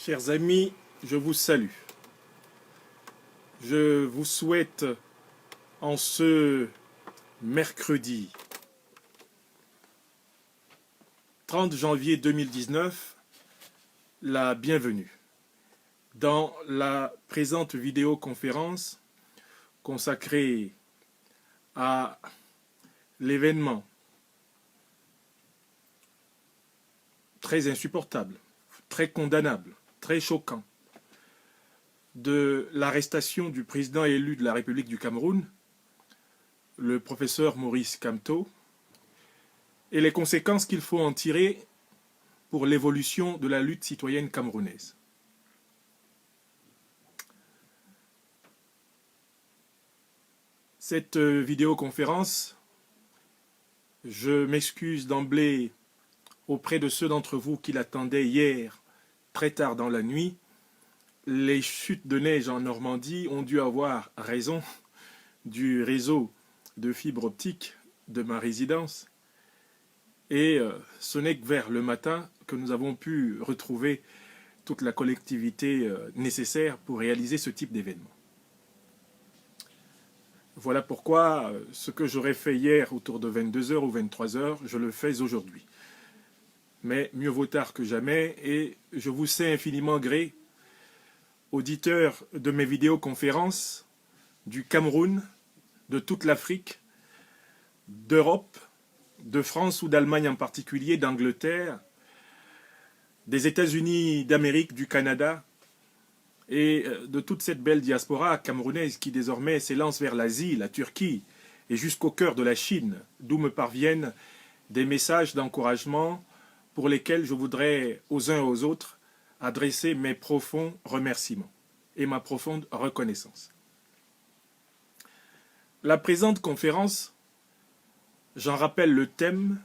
Chers amis, je vous salue. Je vous souhaite en ce mercredi 30 janvier 2019 la bienvenue dans la présente vidéoconférence consacrée à l'événement très insupportable, très condamnable, très choquant de l'arrestation du président élu de la République du Cameroun, le professeur Maurice Kamto, et les conséquences qu'il faut en tirer pour l'évolution de la lutte citoyenne camerounaise. Cette vidéoconférence, je m'excuse d'emblée auprès de ceux d'entre vous qui l'attendaient hier, très tard dans la nuit. Les chutes de neige en Normandie ont dû avoir raison du réseau de fibre optique de ma résidence. Et ce n'est que vers le matin que nous avons pu retrouver toute la collectivité nécessaire pour réaliser ce type d'événement. Voilà pourquoi ce que j'aurais fait hier autour de 22h ou 23h, je le fais aujourd'hui. Mais mieux vaut tard que jamais, et je vous sais infiniment gré, auditeurs de mes vidéoconférences, du Cameroun, de toute l'Afrique, d'Europe, de France ou d'Allemagne en particulier, d'Angleterre, des États-Unis d'Amérique, du Canada, et de toute cette belle diaspora camerounaise qui désormais s'élance vers l'Asie, la Turquie et jusqu'au cœur de la Chine, d'où me parviennent des messages d'encouragement pour lesquels je voudrais aux uns et aux autres adresser mes profonds remerciements et ma profonde reconnaissance. La présente conférence, j'en rappelle le thème,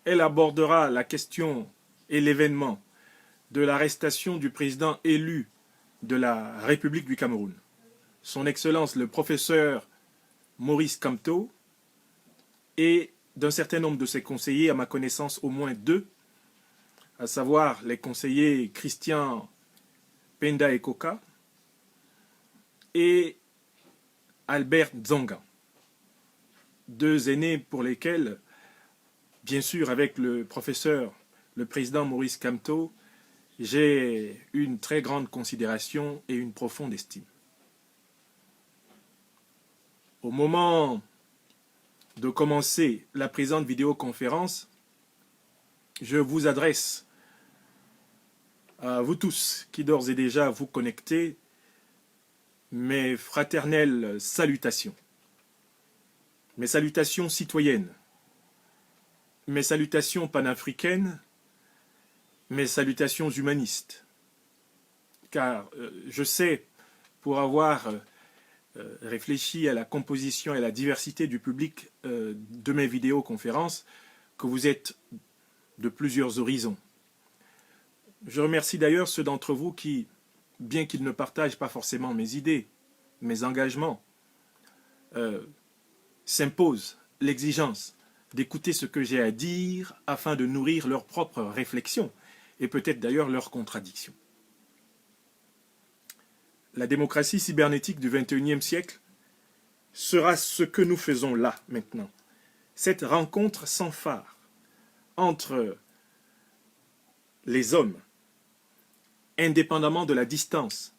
elle abordera la question et l'événement de l'arrestation du président élu de la République du Cameroun, son Excellence le professeur Maurice Kamto, et d'un certain nombre de ses conseillers, à ma connaissance au moins 2, à savoir les conseillers Christian Penda Ekoka et Albert Dzonga, 2 aînés pour lesquels, bien sûr avec le professeur, le président Maurice Kamto, j'ai une très grande considération et une profonde estime. Au moment de commencer la présente vidéoconférence, je vous adresse à vous tous qui d'ores et déjà vous connectez mes fraternelles salutations. Mes salutations citoyennes, mes salutations panafricaines, mes salutations humanistes. Car je sais, pour avoir réfléchi à la composition et à la diversité du public de mes vidéoconférences, que vous êtes de plusieurs horizons. Je remercie d'ailleurs ceux d'entre vous qui, bien qu'ils ne partagent pas forcément mes idées, mes engagements, s'imposent l'exigence d'écouter ce que j'ai à dire afin de nourrir leurs propres réflexions et peut-être d'ailleurs leurs contradictions. La démocratie cybernétique du XXIe siècle sera ce que nous faisons là, maintenant. Cette rencontre sans phare entre les hommes, indépendamment de la distance,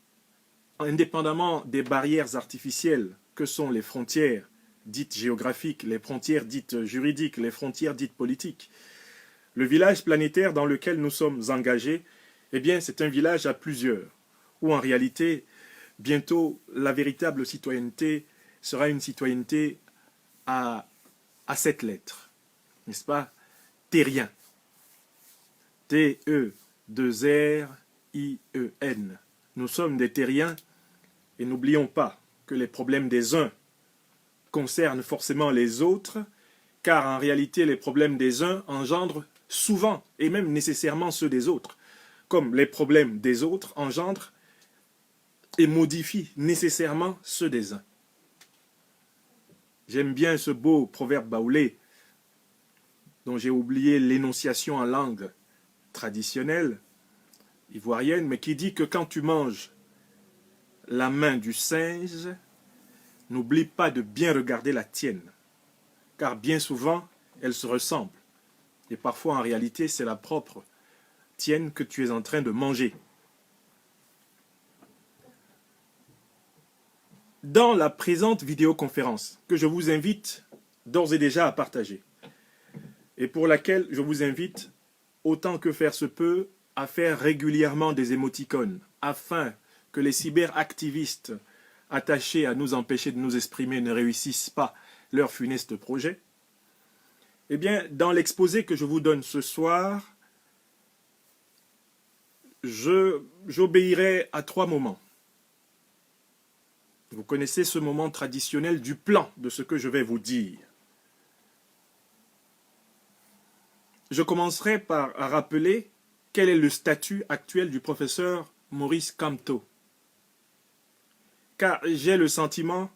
indépendamment des barrières artificielles que sont les frontières dites géographiques, les frontières dites juridiques, les frontières dites politiques. Le village planétaire dans lequel nous sommes engagés, eh bien, c'est un village à plusieurs, où en réalité, bientôt, la véritable citoyenneté sera une citoyenneté à 7 lettres, n'est-ce pas? Terrien. T-E-2-R-I-E-N. Nous sommes des terriens et n'oublions pas que les problèmes des uns concernent forcément les autres, car en réalité, les problèmes des uns engendrent souvent, et même nécessairement ceux des autres, comme les problèmes des autres engendrent et modifient nécessairement ceux des uns. J'aime bien ce beau proverbe baoulé, dont j'ai oublié l'énonciation en langue traditionnelle. ivoirienne, mais qui dit que quand tu manges la main du singe, n'oublie pas de bien regarder la tienne, car bien souvent, elles se ressemblent. Et parfois, en réalité, c'est la propre tienne que tu es en train de manger. Dans la présente vidéoconférence, que je vous invite d'ores et déjà à partager, et pour laquelle je vous invite, autant que faire se peut, à faire régulièrement des émoticônes, afin que les cyberactivistes attachés à nous empêcher de nous exprimer ne réussissent pas leur funeste projet. Eh bien, dans l'exposé que je vous donne ce soir, j'obéirai à 3 moments. Vous connaissez ce moment traditionnel du plan de ce que je vais vous dire. Je commencerai par rappeler quel est le statut actuel du professeur Maurice Kamto. Car j'ai le sentiment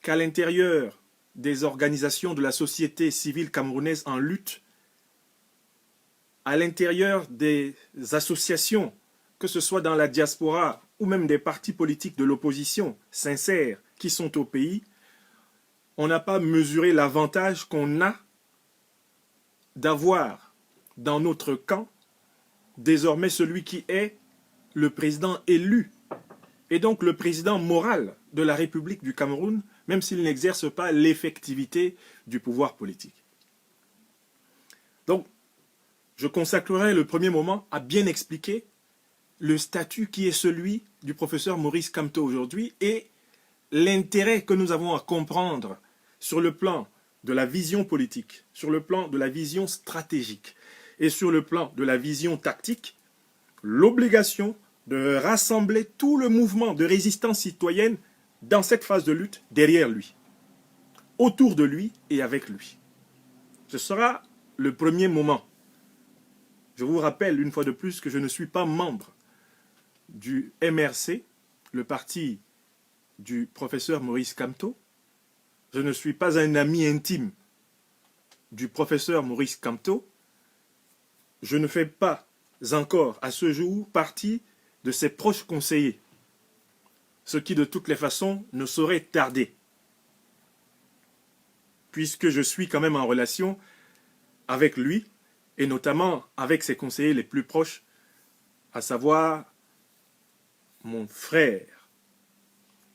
qu'à l'intérieur des organisations de la société civile camerounaise en lutte, à l'intérieur des associations, que ce soit dans la diaspora ou même des partis politiques de l'opposition sincères qui sont au pays, on n'a pas mesuré l'avantage qu'on a d'avoir dans notre camp désormais celui qui est le président élu et donc le président moral de la République du Cameroun, même s'il n'exerce pas l'effectivité du pouvoir politique. Donc, je consacrerai le premier moment à bien expliquer le statut qui est celui du professeur Maurice Kamto aujourd'hui et l'intérêt que nous avons à comprendre sur le plan de la vision politique, sur le plan de la vision stratégique et sur le plan de la vision tactique, l'obligation de rassembler tout le mouvement de résistance citoyenne dans cette phase de lutte derrière lui, autour de lui et avec lui. Ce sera le premier moment. Je vous rappelle une fois de plus que je ne suis pas membre du MRC, le parti du professeur Maurice Kamto. Je ne suis pas un ami intime du professeur Maurice Kamto. Je ne fais pas encore à ce jour partie de ses proches conseillers, ce qui de toutes les façons ne saurait tarder, puisque je suis quand même en relation avec lui, et notamment avec ses conseillers les plus proches, à savoir mon frère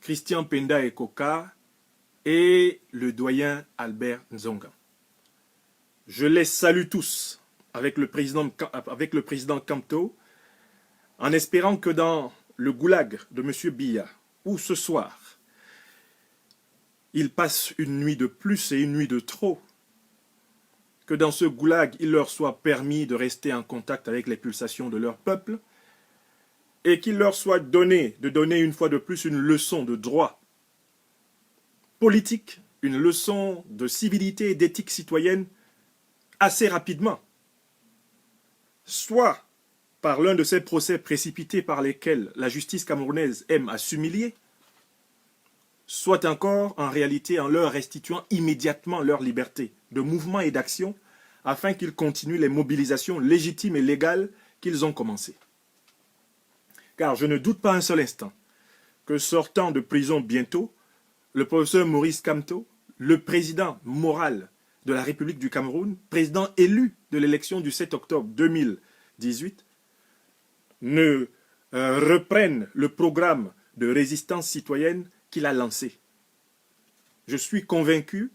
Christian Penda Ekoka et le doyen Albert Nzonga. Je les salue tous avec le président Kamto, en espérant que dans le goulag de M. Biya, où ce soir, il passe une nuit de plus et une nuit de trop, que dans ce goulag, il leur soit permis de rester en contact avec les pulsations de leur peuple, et qu'il leur soit donné de donner une fois de plus une leçon de droit politique, une leçon de civilité et d'éthique citoyenne assez rapidement, soit par l'un de ces procès précipités par lesquels la justice camerounaise aime à s'humilier, soit encore en réalité en leur restituant immédiatement leur liberté de mouvement et d'action afin qu'ils continuent les mobilisations légitimes et légales qu'ils ont commencées. Car je ne doute pas un seul instant que sortant de prison bientôt, le professeur Maurice Kamto, le président moral de la République du Cameroun, président élu de l'élection du 7 octobre 2018, ne reprenne le programme de résistance citoyenne qu'il a lancé. Je suis convaincu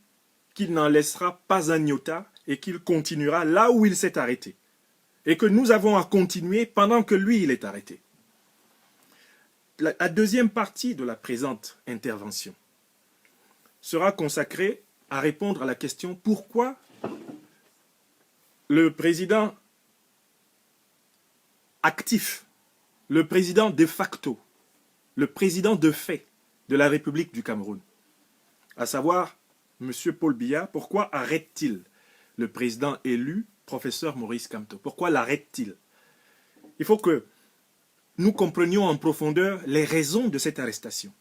qu'il n'en laissera pas un iota et qu'il continuera là où il s'est arrêté. Et que nous avons à continuer pendant que lui, il est arrêté. La deuxième partie de la présente intervention sera consacrée à répondre à la question pourquoi le président actif, le président de facto, le président de fait de la République du Cameroun, à savoir M. Paul Biya, pourquoi arrête-t-il le président élu, professeur Maurice Kamto? Pourquoi l'arrête-t-il? Il faut que nous comprenions en profondeur les raisons de cette arrestation.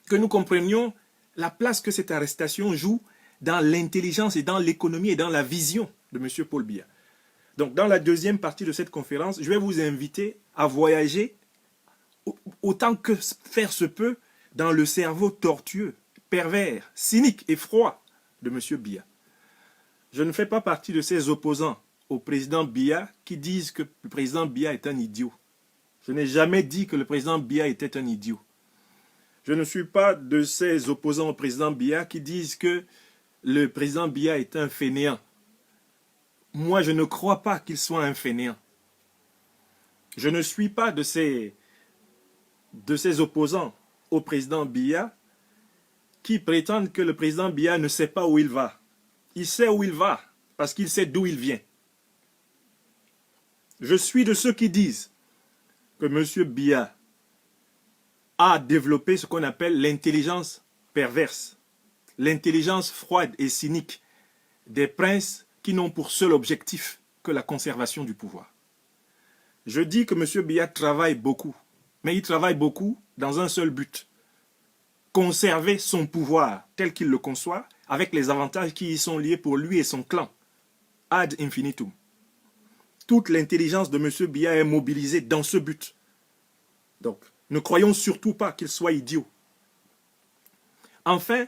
Que nous comprenions la place que cette arrestation joue dans l'intelligence et dans l'économie et dans la vision de M. Paul Biya. Donc, dans la deuxième partie de cette conférence, je vais vous inviter à voyager autant que faire se peut dans le cerveau tortueux, pervers, cynique et froid de M. Biya. Je ne fais pas partie de ces opposants au président Biya qui disent que le président Biya est un idiot. Je n'ai jamais dit que le président Biya était un idiot. Je ne suis pas de ces opposants au président Biya qui disent que le président Biya est un fainéant. Moi, je ne crois pas qu'il soit un fainéant. Je ne suis pas de ces opposants au président Biya qui prétendent que le président Biya ne sait pas où il va. Il sait où il va parce qu'il sait d'où il vient. Je suis de ceux qui disent que M. Biya a développé ce qu'on appelle l'intelligence perverse, l'intelligence froide et cynique des princes qui n'ont pour seul objectif que la conservation du pouvoir. Je dis que M. Biya travaille beaucoup, mais il travaille beaucoup dans un seul but: conserver son pouvoir tel qu'il le conçoit, avec les avantages qui y sont liés pour lui et son clan, ad infinitum. Toute l'intelligence de M. Biya est mobilisée dans ce but. Donc, ne croyons surtout pas qu'il soit idiot. Enfin,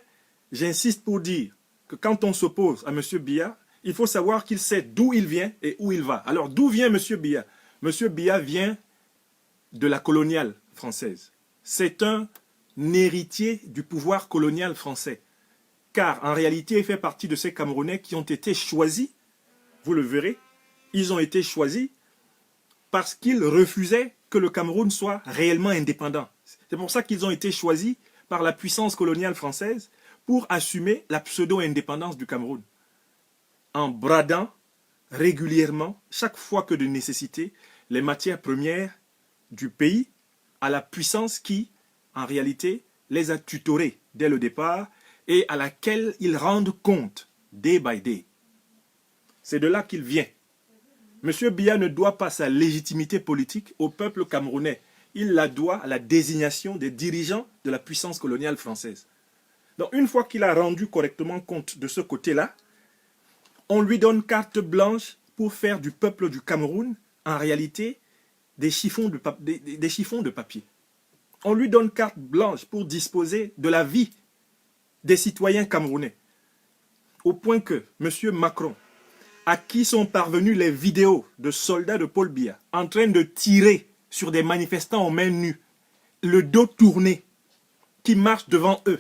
j'insiste pour dire que quand on s'oppose à M. Biya, il faut savoir qu'il sait d'où il vient et où il va. Alors, d'où vient M. Biya? M. Biya vient de la coloniale française. C'est un héritier du pouvoir colonial français. Car, en réalité, il fait partie de ces Camerounais qui ont été choisis, vous le verrez, ils ont été choisis parce qu'ils refusaient que le Cameroun soit réellement indépendant. C'est pour ça qu'ils ont été choisis par la puissance coloniale française pour assumer la pseudo-indépendance du Cameroun, en bradant régulièrement, chaque fois que de nécessité, les matières premières du pays à la puissance qui, en réalité, les a tutorés dès le départ et à laquelle ils rendent compte, day by day. C'est de là qu'il vient. M. Biya ne doit pas sa légitimité politique au peuple camerounais. Il la doit à la désignation des dirigeants de la puissance coloniale française. Donc, une fois qu'il a rendu correctement compte de ce côté-là, on lui donne carte blanche pour faire du peuple du Cameroun, en réalité, des chiffons de papier. On lui donne carte blanche pour disposer de la vie des citoyens camerounais. Au point que M. Macron, à qui sont parvenues les vidéos de soldats de Paul Biya en train de tirer sur des manifestants aux mains nues, le dos tourné, qui marchent devant eux.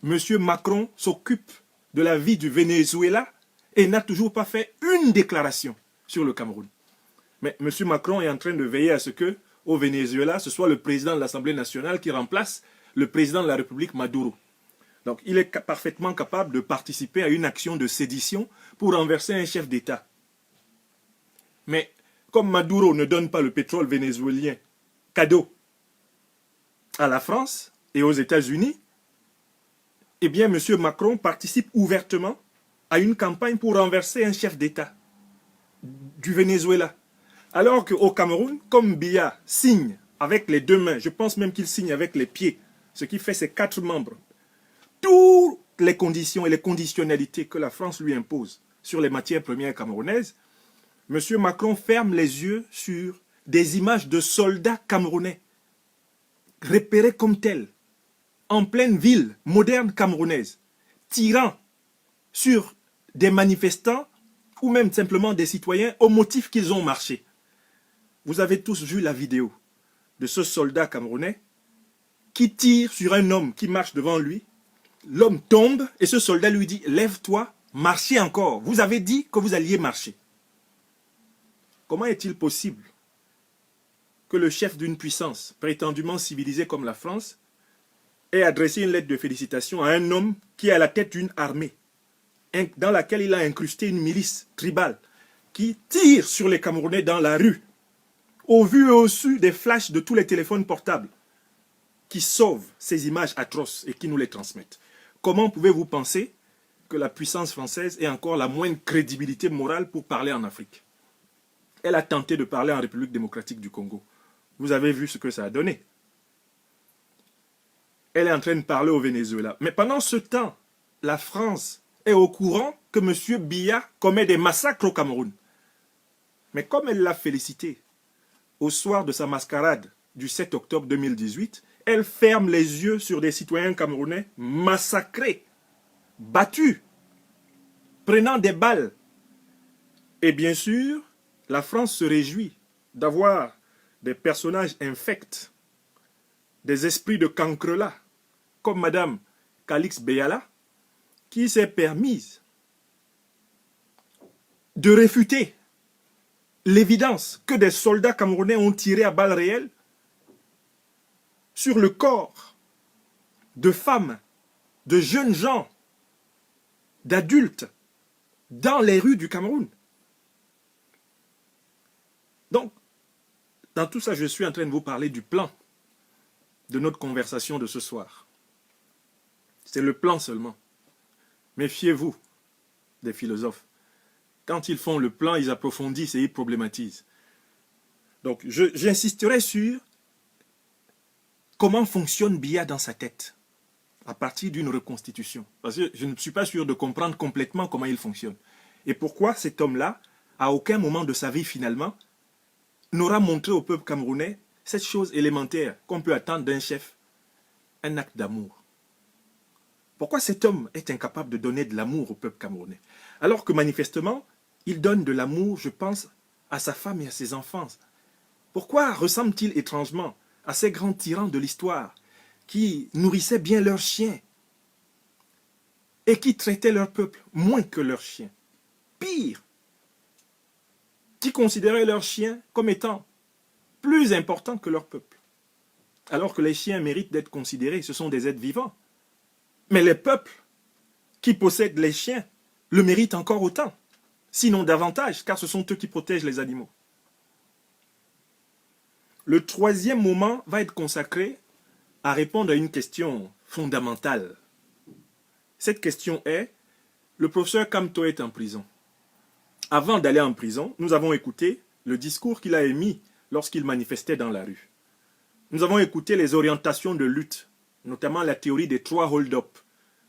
M. Macron s'occupe de la vie du Venezuela et n'a toujours pas fait une déclaration sur le Cameroun. Mais M. Macron est en train de veiller à ce que, au Venezuela, ce soit le président de l'Assemblée nationale qui remplace le président de la République Maduro. Donc, il est parfaitement capable de participer à une action de sédition pour renverser un chef d'État. Mais, comme Maduro ne donne pas le pétrole vénézuélien cadeau à la France et aux États-Unis, eh bien, M. Macron participe ouvertement à une campagne pour renverser un chef d'État du Venezuela. Alors qu'au Cameroun, comme Biya signe avec les deux mains, je pense même qu'il signe avec les pieds, ce qui fait ses 4 membres, toutes les conditions et les conditionnalités que la France lui impose sur les matières premières camerounaises, M. Macron ferme les yeux sur des images de soldats camerounais, repérés comme tels, en pleine ville moderne camerounaise, tirant sur des manifestants ou même simplement des citoyens au motif qu'ils ont marché. Vous avez tous vu la vidéo de ce soldat camerounais qui tire sur un homme qui marche devant lui. L'homme tombe et ce soldat lui dit « Lève-toi, marchez encore. Vous avez dit que vous alliez marcher. » Comment est-il possible que le chef d'une puissance prétendument civilisée comme la France ait adressé une lettre de félicitations à un homme qui est à la tête d'une armée dans laquelle il a incrusté une milice tribale qui tire sur les Camerounais dans la rue, au vu et au su des flashs de tous les téléphones portables, qui sauvent ces images atroces et qui nous les transmettent? Comment pouvez-vous penser que la puissance française ait encore la moindre crédibilité morale pour parler en Afrique? Elle a tenté de parler en République démocratique du Congo. Vous avez vu ce que ça a donné. Elle est en train de parler au Venezuela. Mais pendant ce temps, la France est au courant que M. Biya commet des massacres au Cameroun. Mais comme elle l'a félicité au soir de sa mascarade du 7 octobre 2018, elle ferme les yeux sur des citoyens camerounais massacrés, battus, prenant des balles. Et bien sûr, la France se réjouit d'avoir des personnages infects, des esprits de cancrelat, comme Madame Calix Beyala, qui s'est permise de réfuter l'évidence que des soldats camerounais ont tiré à balles réelles sur le corps de femmes, de jeunes gens, d'adultes, dans les rues du Cameroun. Donc, dans tout ça, je suis en train de vous parler du plan de notre conversation de ce soir. C'est le plan seulement. Méfiez-vous des philosophes. Quand ils font le plan, ils approfondissent et ils problématisent. Donc, j'insisterai sur comment fonctionne Biya dans sa tête à partir d'une reconstitution. Parce que je ne suis pas sûr de comprendre complètement comment il fonctionne. Et pourquoi cet homme-là, à aucun moment de sa vie finalement, n'aura montré au peuple camerounais cette chose élémentaire qu'on peut attendre d'un chef, un acte d'amour. Pourquoi cet homme est incapable de donner de l'amour au peuple camerounais? Alors que manifestement, il donne de l'amour, je pense, à sa femme et à ses enfants. Pourquoi ressemble-t-il étrangement à ces grands tyrans de l'histoire qui nourrissaient bien leurs chiens et qui traitaient leur peuple moins que leurs chiens? Pire, qui considéraient leurs chiens comme étant plus importants que leur peuple. Alors que les chiens méritent d'être considérés, ce sont des êtres vivants. Mais les peuples qui possèdent les chiens le méritent encore autant, sinon davantage, car ce sont eux qui protègent les animaux. Le troisième moment va être consacré à répondre à une question fondamentale. Cette question est, le professeur Kamto est en prison. Avant d'aller en prison, nous avons écouté le discours qu'il a émis lorsqu'il manifestait dans la rue. Nous avons écouté les orientations de lutte, notamment la théorie des 3 hold-up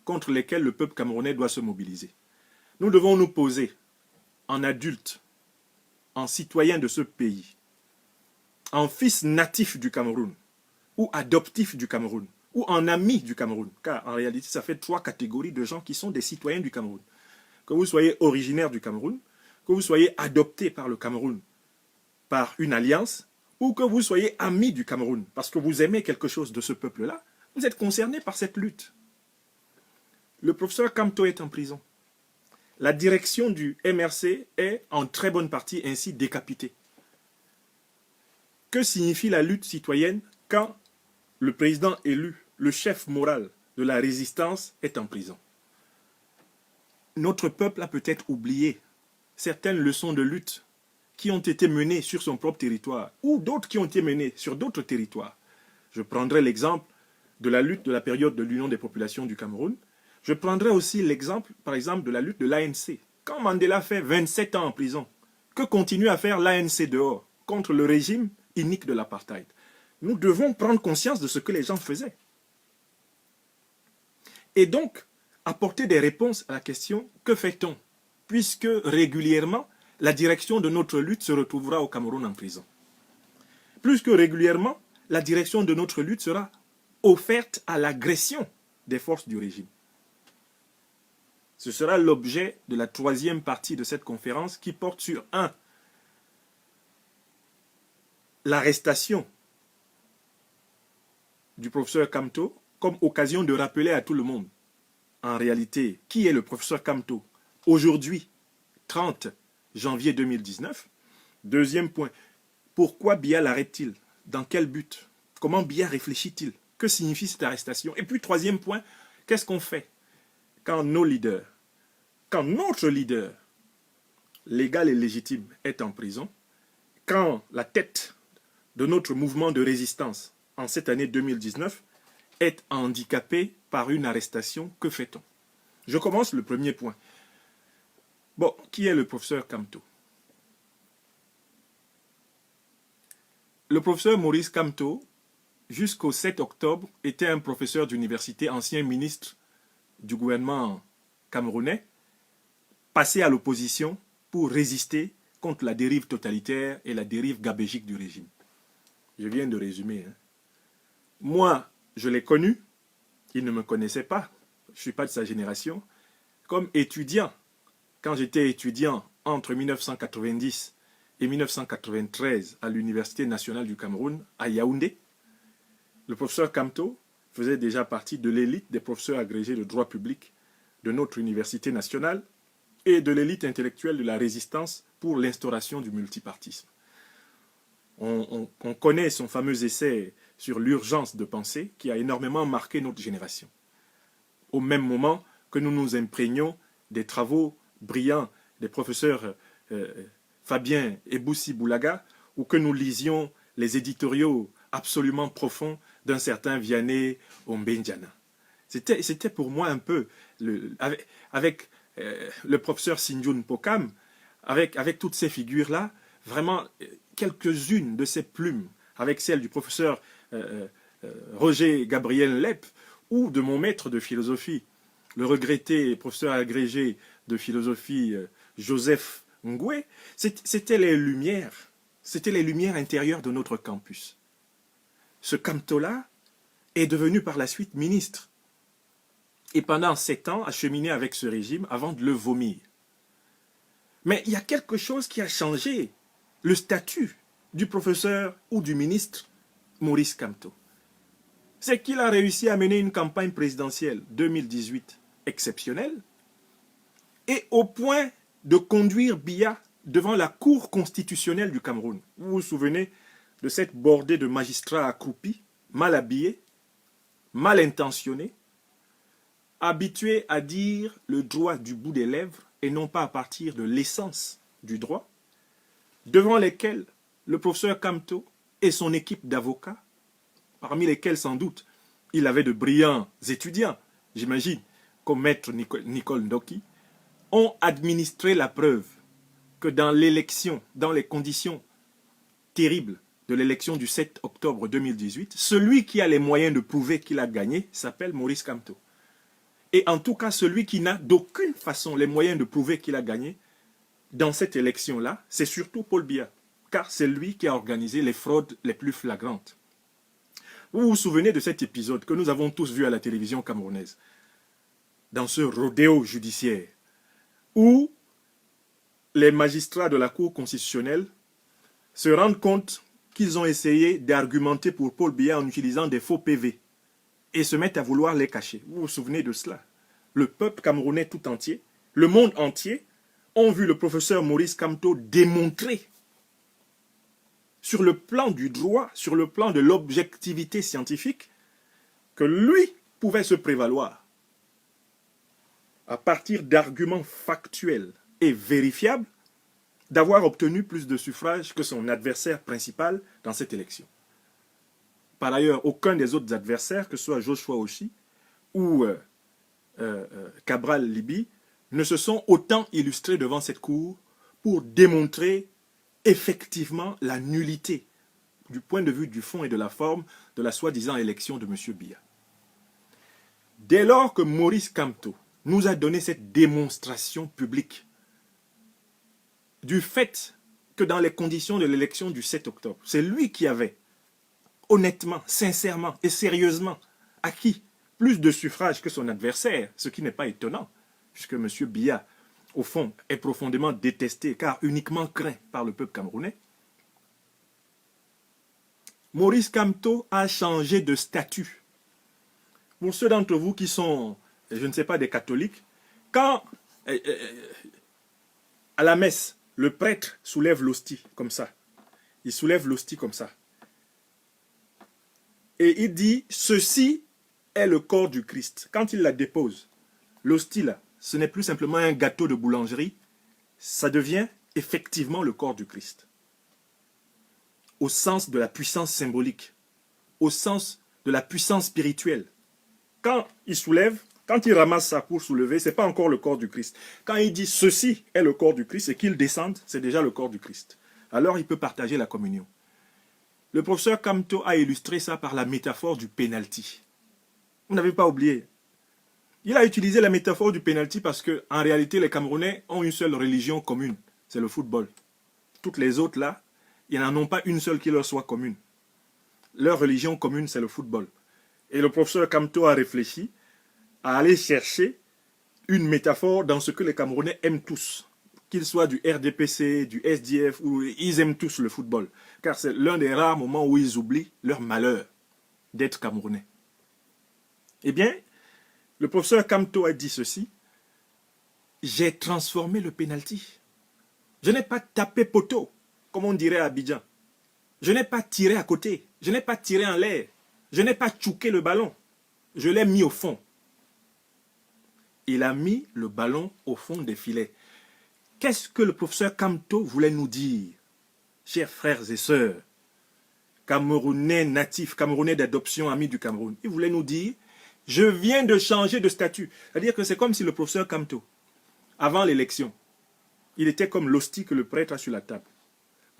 contre lesquels le peuple camerounais doit se mobiliser. Nous devons nous poser en adultes, en citoyens de ce pays, en fils natif du Cameroun, ou adoptif du Cameroun, ou en ami du Cameroun, car en réalité, ça fait 3 catégories de gens qui sont des citoyens du Cameroun. Que vous soyez originaire du Cameroun, que vous soyez adopté par le Cameroun, par une alliance, ou que vous soyez ami du Cameroun, parce que vous aimez quelque chose de ce peuple-là, vous êtes concerné par cette lutte. Le professeur Kamto est en prison. La direction du MRC est en très bonne partie ainsi décapitée. Que signifie la lutte citoyenne quand le président élu, le chef moral de la résistance, est en prison? Notre peuple a peut-être oublié certaines leçons de lutte qui ont été menées sur son propre territoire ou d'autres qui ont été menées sur d'autres territoires. Je prendrai l'exemple de la lutte de la période de l'Union des populations du Cameroun. Je prendrai aussi l'exemple, par exemple, de la lutte de l'ANC. Quand Mandela fait 27 ans en prison, que continue à faire l'ANC dehors contre le régime inique de l'apartheid? Nous devons prendre conscience de ce que les gens faisaient. Et donc, apporter des réponses à la question, que fait-on? Puisque régulièrement, la direction de notre lutte se retrouvera au Cameroun en prison. Plus que régulièrement, la direction de notre lutte sera offerte à l'agression des forces du régime. Ce sera l'objet de la 3e partie de cette conférence qui porte sur 1. L'arrestation du professeur Kamto comme occasion de rappeler à tout le monde, en réalité, qui est le professeur Kamto aujourd'hui, 30 janvier 2019. 2e point, pourquoi Biya l'arrête-t-il? Dans quel but? Comment Biya réfléchit-il? Que signifie cette arrestation? Et puis 3e point, qu'est-ce qu'on fait quand nos leaders, quand notre leader légal et légitime est en prison, quand la tête de notre mouvement de résistance en cette année 2019 est handicapée par une arrestation, que fait-on? Je commence le 1er point. Bon, qui est le professeur Kamto? Le professeur Maurice Kamto, jusqu'au 7 octobre, était un professeur d'université, ancien ministre du gouvernement camerounais, passé à l'opposition pour résister contre la dérive totalitaire et la dérive gabégique du régime. Je viens de résumer. Hein. Moi, je l'ai connu, il ne me connaissait pas, je ne suis pas de sa génération, comme étudiant. Quand j'étais étudiant entre 1990 et 1993 à l'Université nationale du Cameroun, à Yaoundé, le professeur Kamto faisait déjà partie de l'élite des professeurs agrégés de droit public de notre université nationale et de l'élite intellectuelle de la résistance pour l'instauration du multipartisme. On connaît son fameux essai sur l'urgence de penser qui a énormément marqué notre génération. Au même moment que nous nous imprégnons des travaux brillants des professeurs Fabien et Boussi Boulaga, ou que nous lisions les éditoriaux absolument profonds d'un certain Vianney Ombenjana. C'était pour moi un peu, avec le professeur Sinjun Pokam, avec toutes ces figures-là, vraiment quelques-unes de ces plumes, avec celle du professeur Roger Gabriel Lepp, ou de mon maître de philosophie, le regretté professeur agrégé de philosophie Joseph Ngwe, c'était les lumières intérieures de notre campus. Ce Kamto-là est devenu par la suite ministre. Et pendant 7 ans, a cheminé avec ce régime avant de le vomir. Mais il y a quelque chose qui a changé le statut du professeur ou du ministre Maurice Kamto. C'est qu'il a réussi à mener une campagne présidentielle 2018 exceptionnelle et au point de conduire Biya devant la Cour constitutionnelle du Cameroun. Vous vous souvenez de cette bordée de magistrats accroupis, mal habillés, mal intentionnés, habitués à dire le droit du bout des lèvres et non pas à partir de l'essence du droit, devant lesquels le professeur Kamto et son équipe d'avocats, parmi lesquels sans doute il avait de brillants étudiants, j'imagine, comme maître Nicole Ndoki, ont administré la preuve que dans l'élection, dans les conditions terribles de l'élection du 7 octobre 2018, celui qui a les moyens de prouver qu'il a gagné s'appelle Maurice Kamto. Et en tout cas, celui qui n'a d'aucune façon les moyens de prouver qu'il a gagné dans cette élection-là, c'est surtout Paul Biya, car c'est lui qui a organisé les fraudes les plus flagrantes. Vous vous souvenez de cet épisode que nous avons tous vu à la télévision camerounaise, dans ce rodéo judiciaire, où les magistrats de la Cour constitutionnelle se rendent compte qu'ils ont essayé d'argumenter pour Paul Biya en utilisant des faux PV et se mettent à vouloir les cacher. Vous vous souvenez de cela? Le peuple camerounais tout entier, le monde entier, ont vu le professeur Maurice Kamto démontrer sur le plan du droit, sur le plan de l'objectivité scientifique, que lui pouvait se prévaloir à partir d'arguments factuels et vérifiables, d'avoir obtenu plus de suffrages que son adversaire principal dans cette élection. Par ailleurs, aucun des autres adversaires, que ce soit Joshua Oshi ou Cabral Libi, ne se sont autant illustrés devant cette cour pour démontrer effectivement la nullité du point de vue du fond et de la forme de la soi-disant élection de M. Biya. Dès lors que Maurice Kamto nous a donné cette démonstration publique du fait que dans les conditions de l'élection du 7 octobre, c'est lui qui avait honnêtement, sincèrement et sérieusement acquis plus de suffrages que son adversaire, ce qui n'est pas étonnant, puisque M. Biya, au fond, est profondément détesté, car uniquement craint par le peuple camerounais. Maurice Kamto a changé de statut. Pour ceux d'entre vous qui sont, je ne sais pas, des catholiques, quand à la messe, le prêtre soulève l'hostie comme ça, il soulève l'hostie comme ça, et il dit, ceci est le corps du Christ. Quand il la dépose, l'hostie là, ce n'est plus simplement un gâteau de boulangerie, ça devient effectivement le corps du Christ. Au sens de la puissance symbolique, au sens de la puissance spirituelle. Quand il soulève, quand il ramasse ça pour soulever, ce n'est pas encore le corps du Christ. Quand il dit ceci est le corps du Christ et qu'il descende, c'est déjà le corps du Christ. Alors il peut partager la communion. Le professeur Kamto a illustré ça par la métaphore du penalty. Vous n'avez pas oublié. Il a utilisé la métaphore du penalty parce qu'en réalité, les Camerounais ont une seule religion commune, c'est le football. Toutes les autres là, ils n'en ont pas une seule qui leur soit commune. Leur religion commune, c'est le football. Et le professeur Kamto a réfléchi à aller chercher une métaphore dans ce que les Camerounais aiment tous. Qu'ils soient du RDPC, du SDF, ou ils aiment tous le football. Car c'est l'un des rares moments où ils oublient leur malheur d'être Camerounais. Eh bien, le professeur Kamto a dit ceci. J'ai transformé le penalty. Je n'ai pas tapé poteau, comme on dirait à Abidjan. Je n'ai pas tiré à côté. Je n'ai pas tiré en l'air. Je n'ai pas tchouqué le ballon. Je l'ai mis au fond. Il a mis le ballon au fond des filets. Qu'est-ce que le professeur Kamto voulait nous dire, chers frères et sœurs, Camerounais natifs, Camerounais d'adoption, amis du Cameroun? Il voulait nous dire, je viens de changer de statut. C'est-à-dire que c'est comme si le professeur Kamto, avant l'élection, il était comme l'hostie que le prêtre a sur la table.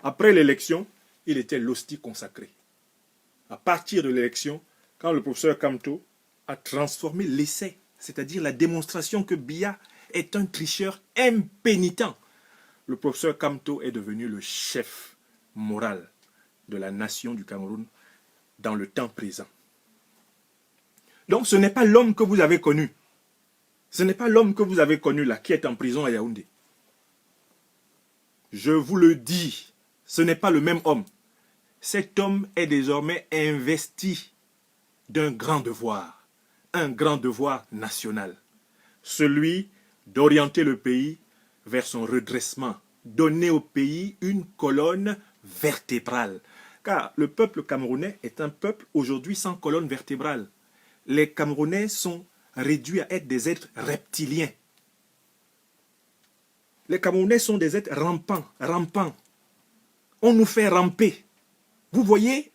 Après l'élection, il était l'hostie consacré. À partir de l'élection, quand le professeur Kamto a transformé l'essai, c'est-à-dire la démonstration que Biya est un tricheur impénitent, le professeur Kamto est devenu le chef moral de la nation du Cameroun dans le temps présent. Donc ce n'est pas l'homme que vous avez connu. Ce n'est pas l'homme que vous avez connu là, qui est en prison à Yaoundé. Je vous le dis, ce n'est pas le même homme. Cet homme est désormais investi d'un grand devoir, un grand devoir national. Celui d'orienter le pays vers son redressement, donner au pays une colonne vertébrale. Car le peuple camerounais est un peuple aujourd'hui sans colonne vertébrale. Les Camerounais sont réduits à être des êtres reptiliens. Les Camerounais sont des êtres rampants. On nous fait ramper. Vous voyez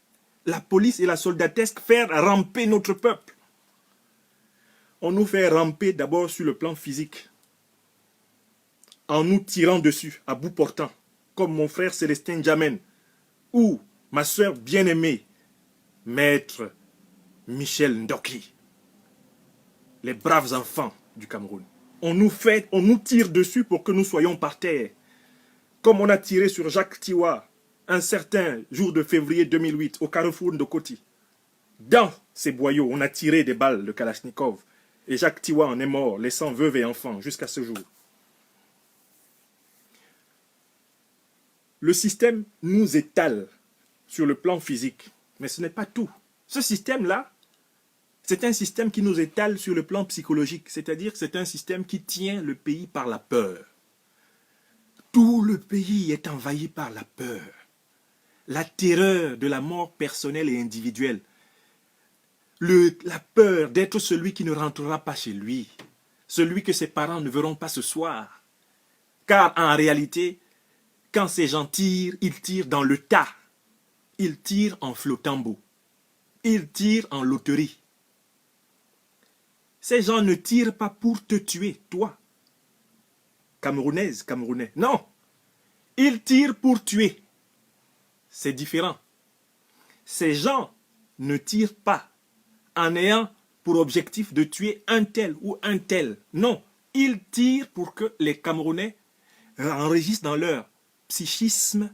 la police et la soldatesque faire ramper notre peuple. On nous fait ramper d'abord sur le plan physique, en nous tirant dessus, à bout portant, comme mon frère Célestin Djamène, ou ma soeur bien-aimée, maître Michel Ndoki, les braves enfants du Cameroun. On nous tire dessus pour que nous soyons par terre, comme on a tiré sur Jacques Tiwa, un certain jour de février 2008, au carrefour de Koti. Dans ces boyaux, on a tiré des balles de Kalachnikov, et Jacques Tiwa en est mort, laissant veuve et enfants jusqu'à ce jour. Le système nous étale sur le plan physique, mais ce n'est pas tout. Ce système-là, c'est un système qui nous étale sur le plan psychologique, c'est-à-dire que c'est un système qui tient le pays par la peur. Tout le pays est envahi par la peur. La terreur de la mort personnelle et individuelle. La peur d'être celui qui ne rentrera pas chez lui. Celui que ses parents ne verront pas ce soir. Car en réalité, quand ces gens tirent, ils tirent dans le tas. Ils tirent en flotambo. Ils tirent en loterie. Ces gens ne tirent pas pour te tuer, toi. Camerounaise, Camerounais. Non. Ils tirent pour tuer. C'est différent. Ces gens ne tirent pas en ayant pour objectif de tuer un tel ou un tel. Non. Ils tirent pour que les Camerounais enregistrent dans leur psychisme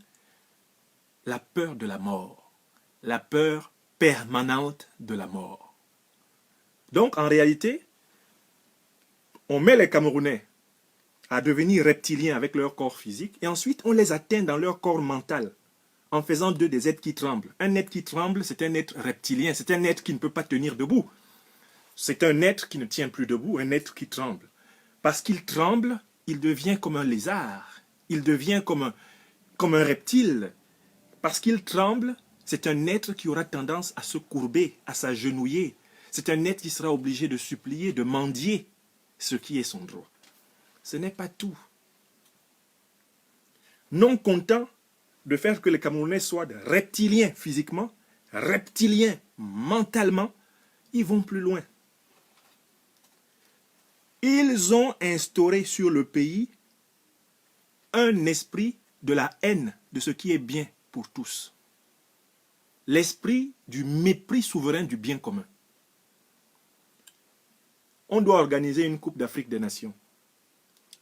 la peur de la mort. La peur permanente de la mort. Donc, en réalité, on met les Camerounais à devenir reptiliens avec leur corps physique et ensuite on les atteint dans leur corps mental en faisant d'eux des êtres qui tremblent. Un être qui tremble, c'est un être reptilien, c'est un être qui ne peut pas tenir debout. C'est un être qui ne tient plus debout, un être qui tremble. Parce qu'il tremble, il devient comme un lézard, il devient comme un reptile. Parce qu'il tremble, c'est un être qui aura tendance à se courber, à s'agenouiller. C'est un être qui sera obligé de supplier, de mendier ce qui est son droit. Ce n'est pas tout. Non content de faire que les Camerounais soient reptiliens physiquement, reptiliens mentalement, ils vont plus loin. Ils ont instauré sur le pays un esprit de la haine de ce qui est bien pour tous. L'esprit du mépris souverain du bien commun. On doit organiser une Coupe d'Afrique des Nations.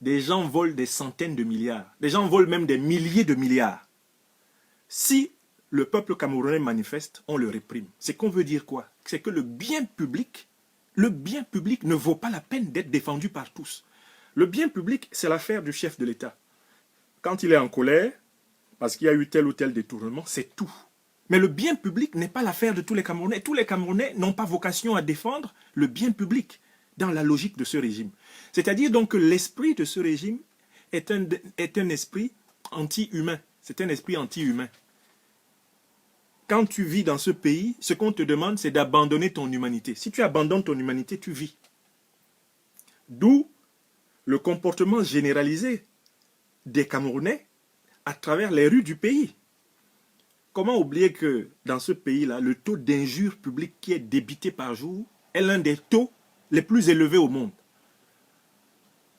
Des gens volent des centaines de milliards. Des gens volent même des milliers de milliards. Si le peuple camerounais manifeste, on le réprime. C'est qu'on veut dire quoi? C'est que le bien public ne vaut pas la peine d'être défendu par tous. Le bien public, c'est l'affaire du chef de l'État. Quand il est en colère, parce qu'il y a eu tel ou tel détournement, c'est tout. Mais le bien public n'est pas l'affaire de tous les Camerounais. Tous les Camerounais n'ont pas vocation à défendre le bien public dans la logique de ce régime. C'est-à-dire donc que l'esprit de ce régime est un esprit anti-humain. C'est un esprit anti-humain. Quand tu vis dans ce pays, ce qu'on te demande, c'est d'abandonner ton humanité. Si tu abandonnes ton humanité, tu vis. D'où le comportement généralisé des Camerounais à travers les rues du pays. Comment oublier que dans ce pays-là, le taux d'injure publique qui est débité par jour est l'un des taux les plus élevés au monde.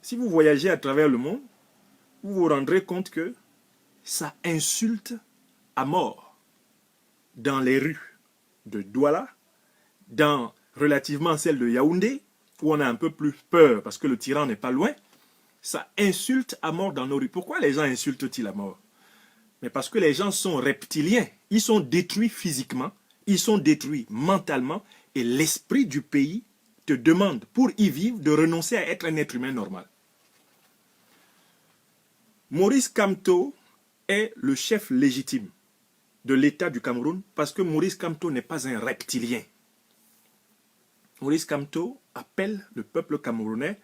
Si vous voyagez à travers le monde, vous vous rendrez compte que ça insulte à mort dans les rues de Douala, dans relativement celle de Yaoundé, où on a un peu plus peur parce que le tyran n'est pas loin, ça insulte à mort dans nos rues. Pourquoi les gens insultent-ils à mort? Mais parce que les gens sont reptiliens. Ils sont détruits physiquement, ils sont détruits mentalement, et l'esprit du pays te demande, pour y vivre, de renoncer à être un être humain normal. Maurice Kamto est le chef légitime de l'État du Cameroun parce que Maurice Kamto n'est pas un reptilien. Maurice Kamto appelle le peuple camerounais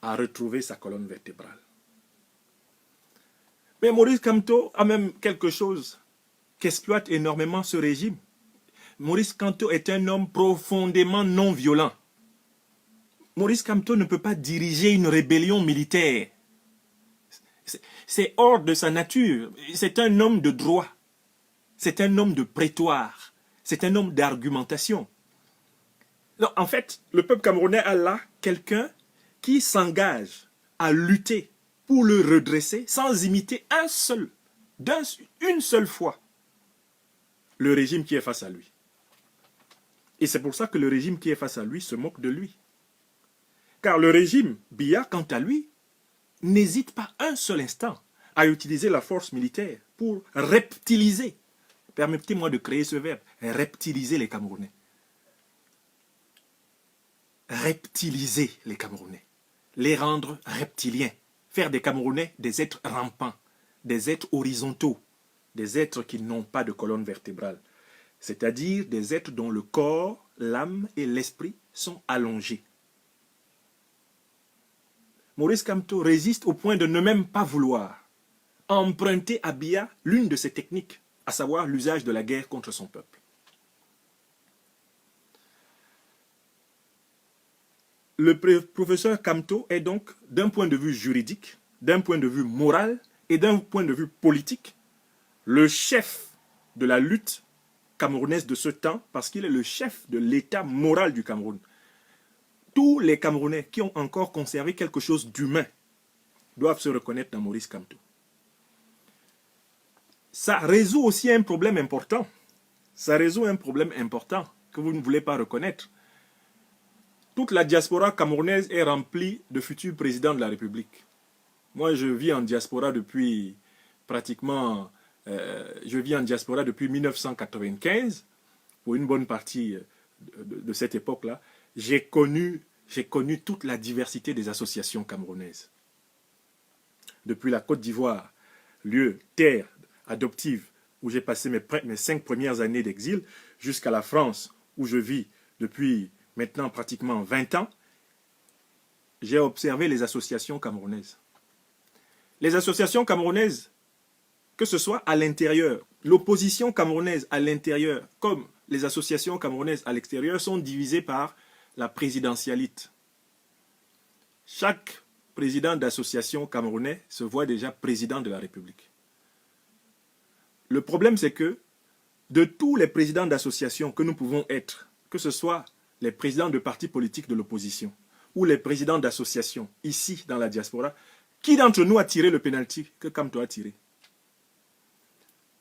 à retrouver sa colonne vertébrale. Mais Maurice Kamto a même quelque chose qu'exploite énormément ce régime. Maurice Kamto est un homme profondément non violent. Maurice Kamto ne peut pas diriger une rébellion militaire. C'est hors de sa nature. C'est un homme de droit. C'est un homme de prétoire. C'est un homme d'argumentation. En fait, le peuple camerounais a là quelqu'un qui s'engage à lutter pour le redresser sans imiter une seule fois le régime qui est face à lui. Et c'est pour ça que le régime qui est face à lui se moque de lui. Car le régime Biya, quant à lui, n'hésite pas un seul instant à utiliser la force militaire pour reptiliser. Permettez-moi de créer ce verbe, reptiliser les Camerounais. Reptiliser les Camerounais. Les rendre reptiliens. Faire des Camerounais des êtres rampants, des êtres horizontaux, des êtres qui n'ont pas de colonne vertébrale. C'est-à-dire des êtres dont le corps, l'âme et l'esprit sont allongés. Maurice Kamto résiste au point de ne même pas vouloir emprunter à Biya l'une de ses techniques, à savoir l'usage de la guerre contre son peuple. Le professeur Kamto est donc, d'un point de vue juridique, d'un point de vue moral et d'un point de vue politique, le chef de la lutte camerounaise de ce temps, parce qu'il est le chef de l'état moral du Cameroun. Tous les Camerounais qui ont encore conservé quelque chose d'humain doivent se reconnaître dans Maurice Kamto. Ça résout aussi un problème important. Ça résout un problème important que vous ne voulez pas reconnaître. Toute la diaspora camerounaise est remplie de futurs présidents de la République. Moi, je vis en diaspora depuis pratiquement... je vis en diaspora depuis 1995. Pour une bonne partie de cette époque-là, j'ai connu toute la diversité des associations camerounaises. Depuis la Côte d'Ivoire, lieu, terre adoptive, où j'ai passé mes 5 premières années d'exil, jusqu'à la France, où je vis depuis maintenant pratiquement 20 ans, j'ai observé les associations camerounaises. Les associations camerounaises, que ce soit à l'intérieur, l'opposition camerounaise à l'intérieur, comme les associations camerounaises à l'extérieur, sont divisées par la présidentialité. Chaque président d'association camerounais se voit déjà président de la République. Le problème, c'est que de tous les présidents d'associations que nous pouvons être, que ce soit les présidents de partis politiques de l'opposition ou les présidents d'associations ici dans la diaspora, qui d'entre nous a tiré le pénalty que Kamto a tiré?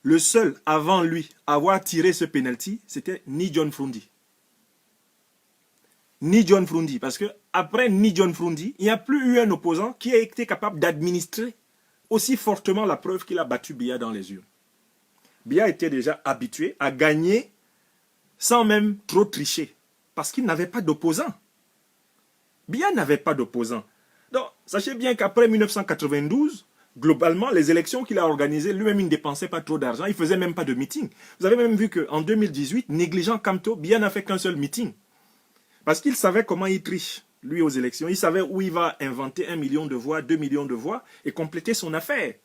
Le seul avant lui à avoir tiré ce pénalty, c'était ni John Frundi, ni John Frundi. Parce que après ni John Frundi, il n'y a plus eu un opposant qui a été capable d'administrer aussi fortement la preuve qu'il a battu Biya dans les urnes. Biya était déjà habitué à gagner sans même trop tricher. Parce qu'il n'avait pas d'opposant. Biya n'avait pas d'opposant. Donc, sachez bien qu'après 1992, globalement, les élections qu'il a organisées, lui-même, il ne dépensait pas trop d'argent. Il ne faisait même pas de meeting. Vous avez même vu qu'en 2018, négligeant Kamto, Biya n'a fait qu'un seul meeting. Parce qu'il savait comment il triche, lui, aux élections. Il savait où il va inventer 1 million de voix, 2 millions de voix et compléter son affaire.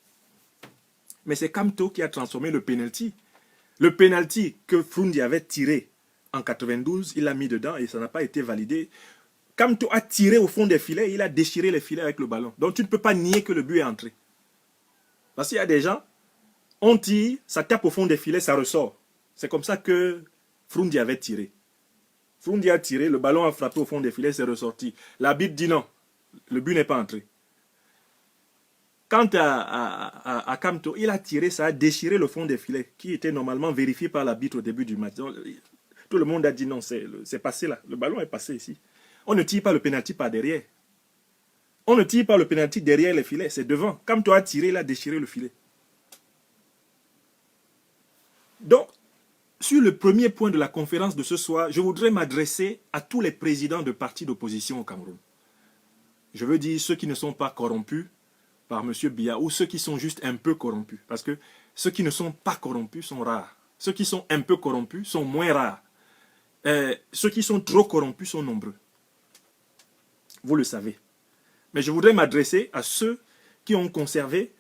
Mais c'est Kamto qui a transformé le penalty. Le penalty que Frundi avait tiré en 92, il l'a mis dedans et ça n'a pas été validé. Kamto a tiré au fond des filets, il a déchiré les filets avec le ballon. Donc tu ne peux pas nier que le but est entré. Parce qu'il y a des gens, on tire, ça tape au fond des filets, ça ressort. C'est comme ça que Frundi avait tiré. Frundi a tiré, le ballon a frappé au fond des filets, c'est ressorti. L'arbitre dit non, le but n'est pas entré. Quant à Kamto, il a tiré, ça a déchiré le fond des filets, qui était normalement vérifié par l'arbitre au début du match. Donc, tout le monde a dit non, c'est passé là, le ballon est passé ici. On ne tire pas le pénalty par derrière. On ne tire pas le pénalty derrière les filets, c'est devant. Kamto a tiré, il a déchiré le filet. Donc, sur le premier point de la conférence de ce soir, je voudrais m'adresser à tous les présidents de partis d'opposition au Cameroun. Je veux dire ceux qui ne sont pas corrompus par M. Biya ou ceux qui sont juste un peu corrompus. Parce que ceux qui ne sont pas corrompus sont rares. Ceux qui sont un peu corrompus sont moins rares. Ceux qui sont trop corrompus sont nombreux. Vous le savez. Mais je voudrais m'adresser à ceux qui ont conservé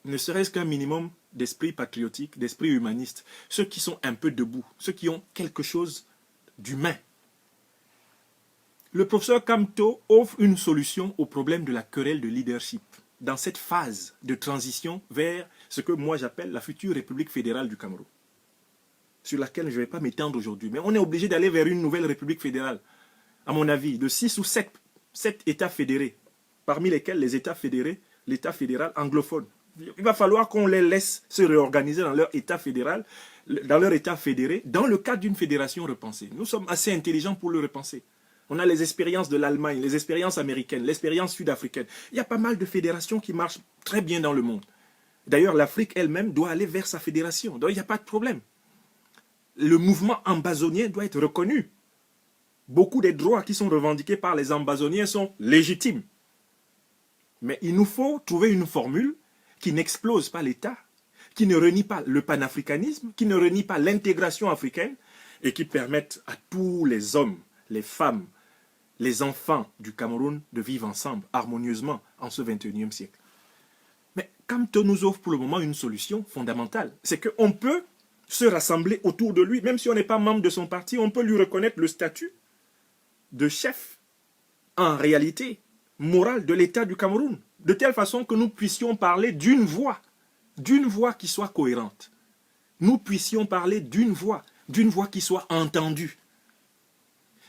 ne serait-ce qu'un minimum d'esprit patriotique, d'esprit humaniste. Ceux qui sont un peu debout, ceux qui ont quelque chose d'humain. Le professeur Kamto offre une solution au problème de la querelle de leadership dans cette phase de transition vers ce que moi j'appelle la future République fédérale du Cameroun, sur laquelle je ne vais pas m'étendre aujourd'hui. Mais on est obligé d'aller vers une nouvelle République fédérale, à mon avis, de 6 ou 7 États fédérés, parmi lesquels les États fédérés, l'État fédéral anglophone. Il va falloir qu'on les laisse se réorganiser dans leur État fédéral, dans leur État fédéré, dans le cadre d'une fédération repensée. Nous sommes assez intelligents pour le repenser. On a les expériences de l'Allemagne, les expériences américaines, l'expérience sud-africaine. Il y a pas mal de fédérations qui marchent très bien dans le monde. D'ailleurs, l'Afrique elle-même doit aller vers sa fédération. Donc, il n'y a pas de problème. Le mouvement ambazonien doit être reconnu. Beaucoup des droits qui sont revendiqués par les ambazoniens sont légitimes. Mais il nous faut trouver une formule qui n'explose pas l'État, qui ne renie pas le panafricanisme, qui ne renie pas l'intégration africaine et qui permette à tous les hommes, les femmes, les enfants du Cameroun de vivre ensemble, harmonieusement, en ce 21e siècle. Mais Kamto nous offre pour le moment une solution fondamentale. C'est qu'on peut se rassembler autour de lui, même si on n'est pas membre de son parti, on peut lui reconnaître le statut de chef, en réalité, moral de l'État du Cameroun, de telle façon que nous puissions parler d'une voix qui soit cohérente. Nous puissions parler d'une voix qui soit entendue.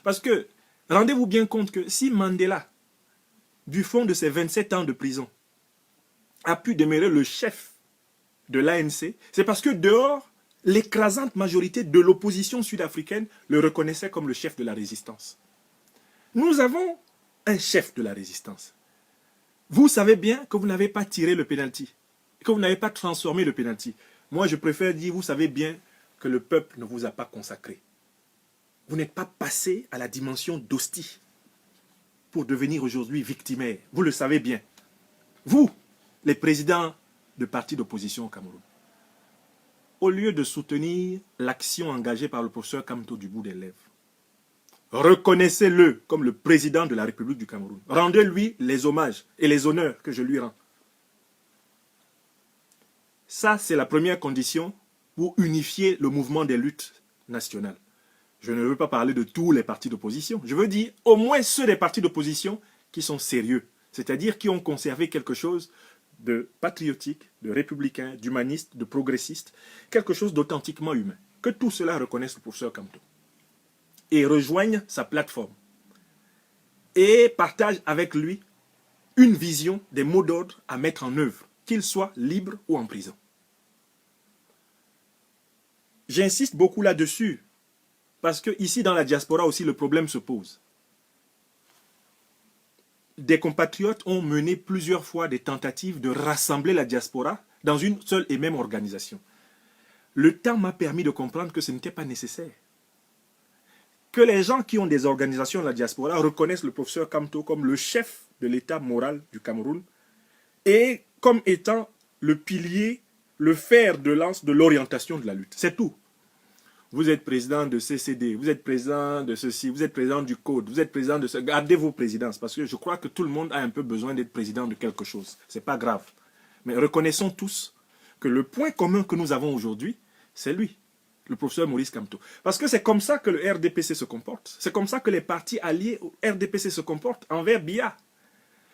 Parce que, rendez-vous bien compte que si Mandela, du fond de ses 27 ans de prison, a pu demeurer le chef de l'ANC, c'est parce que dehors, l'écrasante majorité de l'opposition sud-africaine le reconnaissait comme le chef de la résistance. Nous avons un chef de la résistance. Vous savez bien que vous n'avez pas tiré le pénalty, que vous n'avez pas transformé le pénalty. Moi, je préfère dire, vous savez bien que le peuple ne vous a pas consacré. Vous n'êtes pas passé à la dimension d'hostie pour devenir aujourd'hui victimaire. Vous le savez bien. Vous, les présidents de partis d'opposition au Cameroun, au lieu de soutenir l'action engagée par le professeur Kamto du bout des lèvres, reconnaissez-le comme le président de la République du Cameroun. Rendez-lui les hommages et les honneurs que je lui rends. Ça, c'est la première condition pour unifier le mouvement des luttes nationales. Je ne veux pas parler de tous les partis d'opposition. Je veux dire au moins ceux des partis d'opposition qui sont sérieux, c'est-à-dire qui ont conservé quelque chose de patriotique, de républicain, d'humaniste, de progressiste, quelque chose d'authentiquement humain. Que tout cela reconnaisse le professeur Kamto. Et rejoignent sa plateforme. Et partagent avec lui une vision des mots d'ordre à mettre en œuvre, qu'il soit libre ou en prison. J'insiste beaucoup là-dessus, parce que ici dans la diaspora aussi le problème se pose. des compatriotes ont mené plusieurs fois des tentatives de rassembler la diaspora dans une seule et même organisation. Le temps m'a permis de comprendre que ce n'était pas nécessaire. Que les gens qui ont des organisations de la diaspora reconnaissent le professeur Kamto comme le chef de l'état moral du Cameroun et comme étant le pilier, le fer de lance de l'orientation de la lutte. C'est tout. Vous êtes président de CCD, vous êtes président de ceci, vous êtes président du Code, vous êtes président de ce... Gardez vos présidences, parce que je crois que tout le monde a un peu besoin d'être président de quelque chose. Ce n'est pas grave. Mais reconnaissons tous que le point commun que nous avons aujourd'hui, c'est lui, le professeur Maurice Kamto. Parce que c'est comme ça que le RDPC se comporte. C'est comme ça que les partis alliés au RDPC se comportent envers Biya.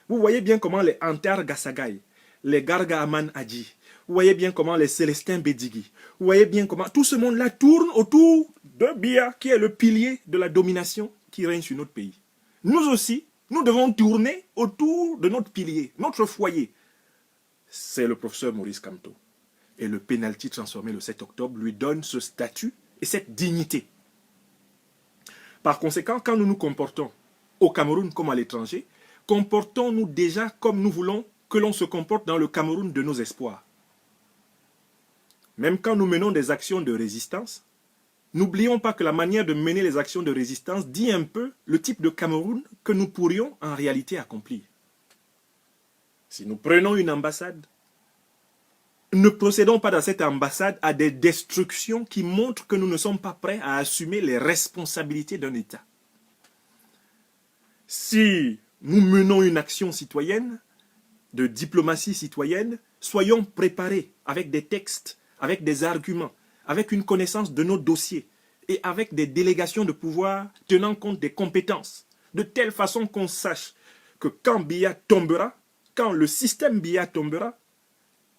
Vous voyez bien comment les Antar Gassagaï, les Garga Aman Adji, vous voyez bien comment les Célestins Bédigui, vous voyez bien comment tout ce monde-là tourne autour de Biya, qui est le pilier de la domination qui règne sur notre pays. Nous aussi, nous devons tourner autour de notre pilier, notre foyer. C'est le professeur Maurice Kamto. Et le pénalty transformé le 7 octobre lui donne ce statut et cette dignité. Par conséquent, quand nous nous comportons au Cameroun comme à l'étranger, comportons-nous déjà comme nous voulons que l'on se comporte dans le Cameroun de nos espoirs. Même quand nous menons des actions de résistance, n'oublions pas que la manière de mener les actions de résistance dit un peu le type de Cameroun que nous pourrions en réalité accomplir. Si nous prenons une ambassade, ne procédons pas dans cette ambassade à des destructions qui montrent que nous ne sommes pas prêts à assumer les responsabilités d'un État. Si nous menons une action citoyenne, de diplomatie citoyenne, soyons préparés avec des textes, avec des arguments, avec une connaissance de nos dossiers et avec des délégations de pouvoir tenant compte des compétences, de telle façon qu'on sache que quand Biya tombera, quand le système Biya tombera,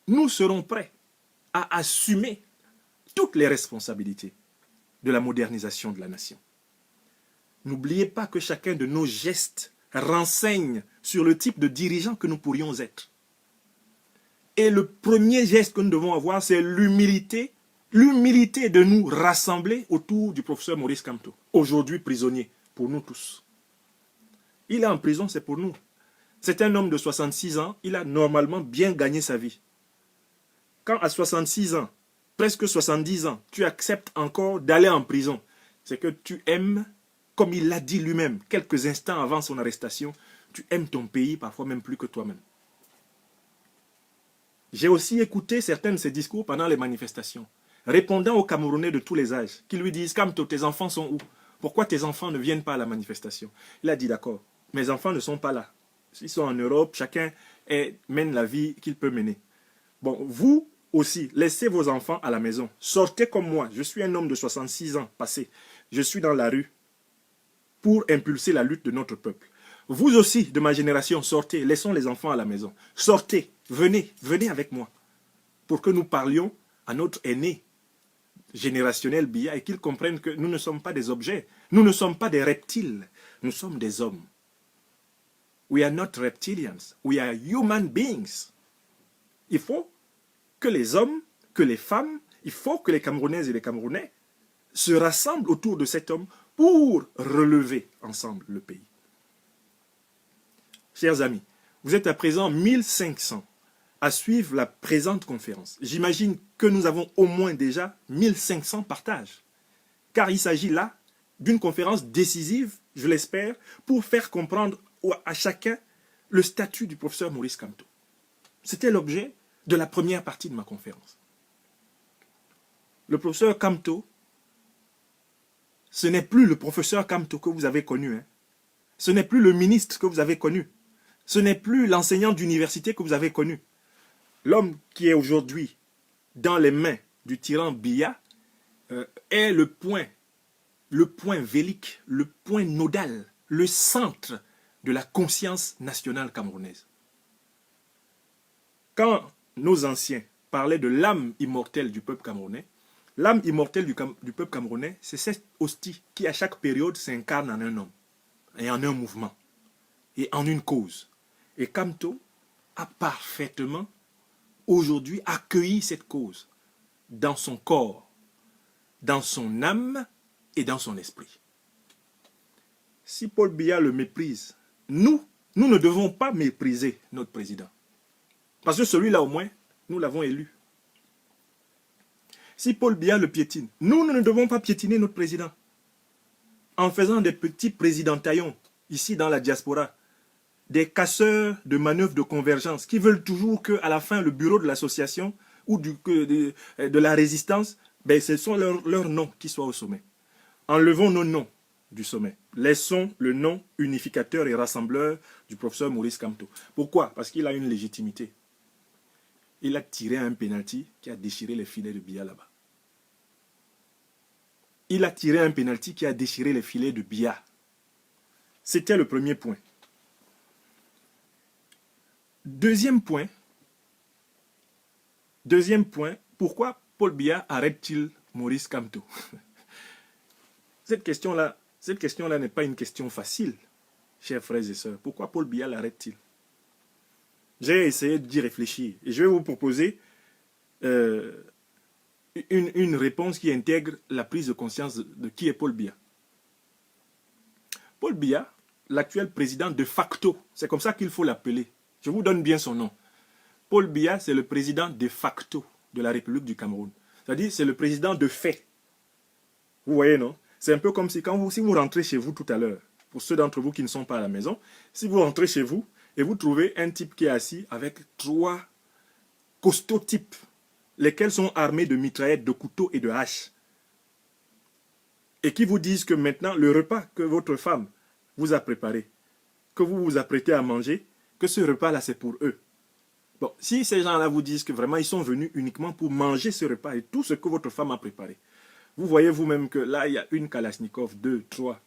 nous serons prêts à assumer toutes les responsabilités de la modernisation de la nation. N'oubliez pas que chacun de nos gestes renseigne sur le type de dirigeant que nous pourrions être. Et le premier geste que nous devons avoir, c'est l'humilité. L'humilité de nous rassembler autour du professeur Maurice Kamto. Aujourd'hui prisonnier, pour nous tous. Il est en prison, c'est pour nous. C'est un homme de 66 ans, il a normalement bien gagné sa vie. Quand à 66 ans, presque 70 ans, tu acceptes encore d'aller en prison, c'est que tu aimes, comme il l'a dit lui-même, quelques instants avant son arrestation, tu aimes ton pays, parfois même plus que toi-même. J'ai aussi écouté certains de ses discours pendant les manifestations, répondant aux Camerounais de tous les âges, qui lui disent « Kamto, tes enfants sont où? Pourquoi tes enfants ne viennent pas à la manifestation ?» Il a dit « D'accord, mes enfants ne sont pas là. Ils sont en Europe, chacun mène la vie qu'il peut mener. Bon, vous aussi, laissez vos enfants à la maison. Sortez comme moi. Je suis un homme de 66 ans passé. Je suis dans la rue pour impulser la lutte de notre peuple. Vous aussi, de ma génération, sortez. Laissons les enfants à la maison. Sortez. Venez avec moi. Pour que nous parlions à notre aîné générationnel Biya et qu'il comprenne que nous ne sommes pas des objets. Nous ne sommes pas des reptiles. Nous sommes des hommes. We are not reptilians. We are human beings. Il faut que les hommes, que les femmes, il faut que les Camerounaises et les Camerounais se rassemblent autour de cet homme pour relever ensemble le pays. Chers amis, vous êtes à présent 1500 à suivre la présente conférence. J'imagine que nous avons au moins déjà 1500 partages. Car il s'agit là d'une conférence décisive, je l'espère, pour faire comprendre à chacun le statut du professeur Maurice Kamto. C'était l'objet de la première partie de ma conférence. Le professeur Kamto, ce n'est plus le professeur Kamto que vous avez connu. Ce n'est plus le ministre que vous avez connu. Ce n'est plus l'enseignant d'université que vous avez connu. L'homme qui est aujourd'hui dans les mains du tyran Biya est le point vélique, le point nodal, le centre de la conscience nationale camerounaise. Quand nos anciens parlaient de l'âme immortelle du peuple camerounais, l'âme immortelle du peuple camerounais, c'est cette hostie qui à chaque période s'incarne en un homme, et en un mouvement, et en une cause. Et Kamto a parfaitement aujourd'hui accueilli cette cause dans son corps, dans son âme et dans son esprit. Si Paul Biya le méprise, nous Nous ne devons pas mépriser notre président. Parce que celui-là, au moins, nous l'avons élu. Si Paul Biya le piétine, nous ne devons pas piétiner notre président. En faisant des petits présidentaillons, ici dans la diaspora, des casseurs de manœuvres de convergence, qui veulent toujours qu'à la fin, le bureau de l'association ou de la résistance, ben, ce sont leurs noms qui soient au sommet. Enlevons nos noms du sommet. Laissons le nom unificateur et rassembleur du professeur Maurice Kamto. Pourquoi? Parce qu'il a une légitimité. Il a tiré un pénalty qui a déchiré les filets de Biya là-bas. Il a tiré un pénalty qui a déchiré les filets de Biya. C'était le premier point. Deuxième point, pourquoi Paul Biya arrête-t-il Maurice Kamto? Cette question-là n'est pas une question facile, chers frères et sœurs. Pourquoi Paul Biya l'arrête-t-il? J'ai essayé d'y réfléchir et je vais vous proposer une réponse qui intègre la prise de conscience de qui est Paul Biya. Paul Biya, l'actuel président de facto, c'est comme ça qu'il faut l'appeler. Je vous donne bien son nom. Paul Biya, c'est le président de facto de la République du Cameroun. C'est-à-dire, c'est le président de fait. Vous voyez, non? C'est un peu comme si si vous rentrez chez vous tout à l'heure, pour ceux d'entre vous qui ne sont pas à la maison, si vous rentrez chez vous et vous trouvez un type qui est assis avec 3 costauds types, lesquels sont armés de mitraillettes, de couteaux et de haches, et qui vous disent que maintenant, le repas que votre femme vous a préparé, que vous vous apprêtez à manger, que ce repas-là, c'est pour eux. Bon, si ces gens-là vous disent que vraiment, ils sont venus uniquement pour manger ce repas et tout ce que votre femme a préparé, vous voyez vous-même que là, il y a une Kalachnikov, 2, 3.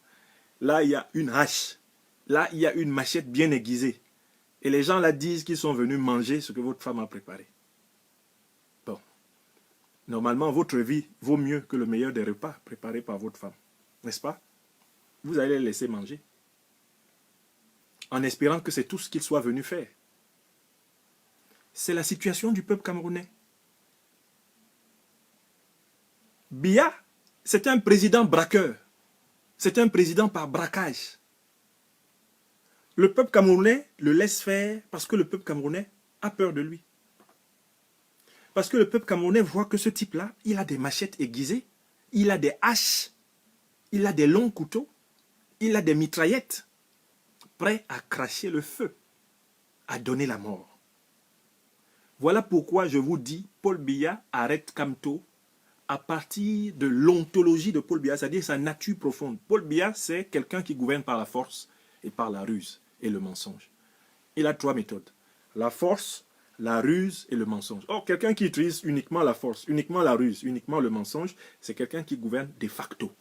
Là, il y a une hache. Là, il y a une machette bien aiguisée. Et les gens là disent qu'ils sont venus manger ce que votre femme a préparé. Bon. Normalement, votre vie vaut mieux que le meilleur des repas préparés par votre femme. N'est-ce pas? Vous allez les laisser manger. En espérant que c'est tout ce qu'ils soient venus faire. C'est la situation du peuple camerounais. Biya, c'est un président braqueur. C'est un président par braquage. Le peuple camerounais le laisse faire parce que le peuple camerounais a peur de lui. Parce que le peuple camerounais voit que ce type-là, il a des machettes aiguisées, il a des haches, il a des longs couteaux, il a des mitraillettes, prêts à cracher le feu, à donner la mort. Voilà pourquoi je vous dis, Paul Biya arrête Kamto à partir de l'ontologie de Paul Biya, c'est-à-dire sa nature profonde. Paul Biya, c'est quelqu'un qui gouverne par la force et par la ruse et le mensonge. Il a 3 méthodes. La force, la ruse et le mensonge. Or, quelqu'un qui utilise uniquement la force, uniquement la ruse, uniquement le mensonge, c'est quelqu'un qui gouverne de facto.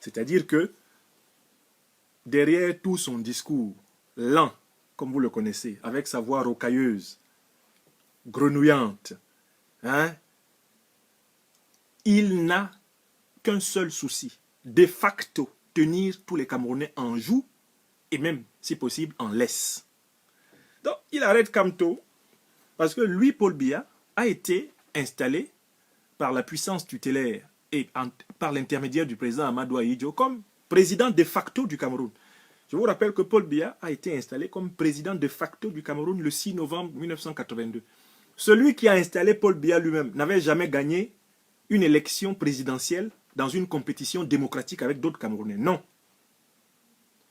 C'est-à-dire que derrière tout son discours lent, comme vous le connaissez, avec sa voix rocailleuse, grenouillante, il n'a qu'un seul souci, de facto, tenir tous les Camerounais en joue et même, si possible, en laisse. Donc, il arrête Kamto parce que lui, Paul Biya, a été installé par la puissance tutélaire et par l'intermédiaire du président Amadou Ahidjo comme président de facto du Cameroun. Je vous rappelle que Paul Biya a été installé comme président de facto du Cameroun le 6 novembre 1982. Celui qui a installé Paul Biya lui-même n'avait jamais gagné une élection présidentielle dans une compétition démocratique avec d'autres Camerounais. Non.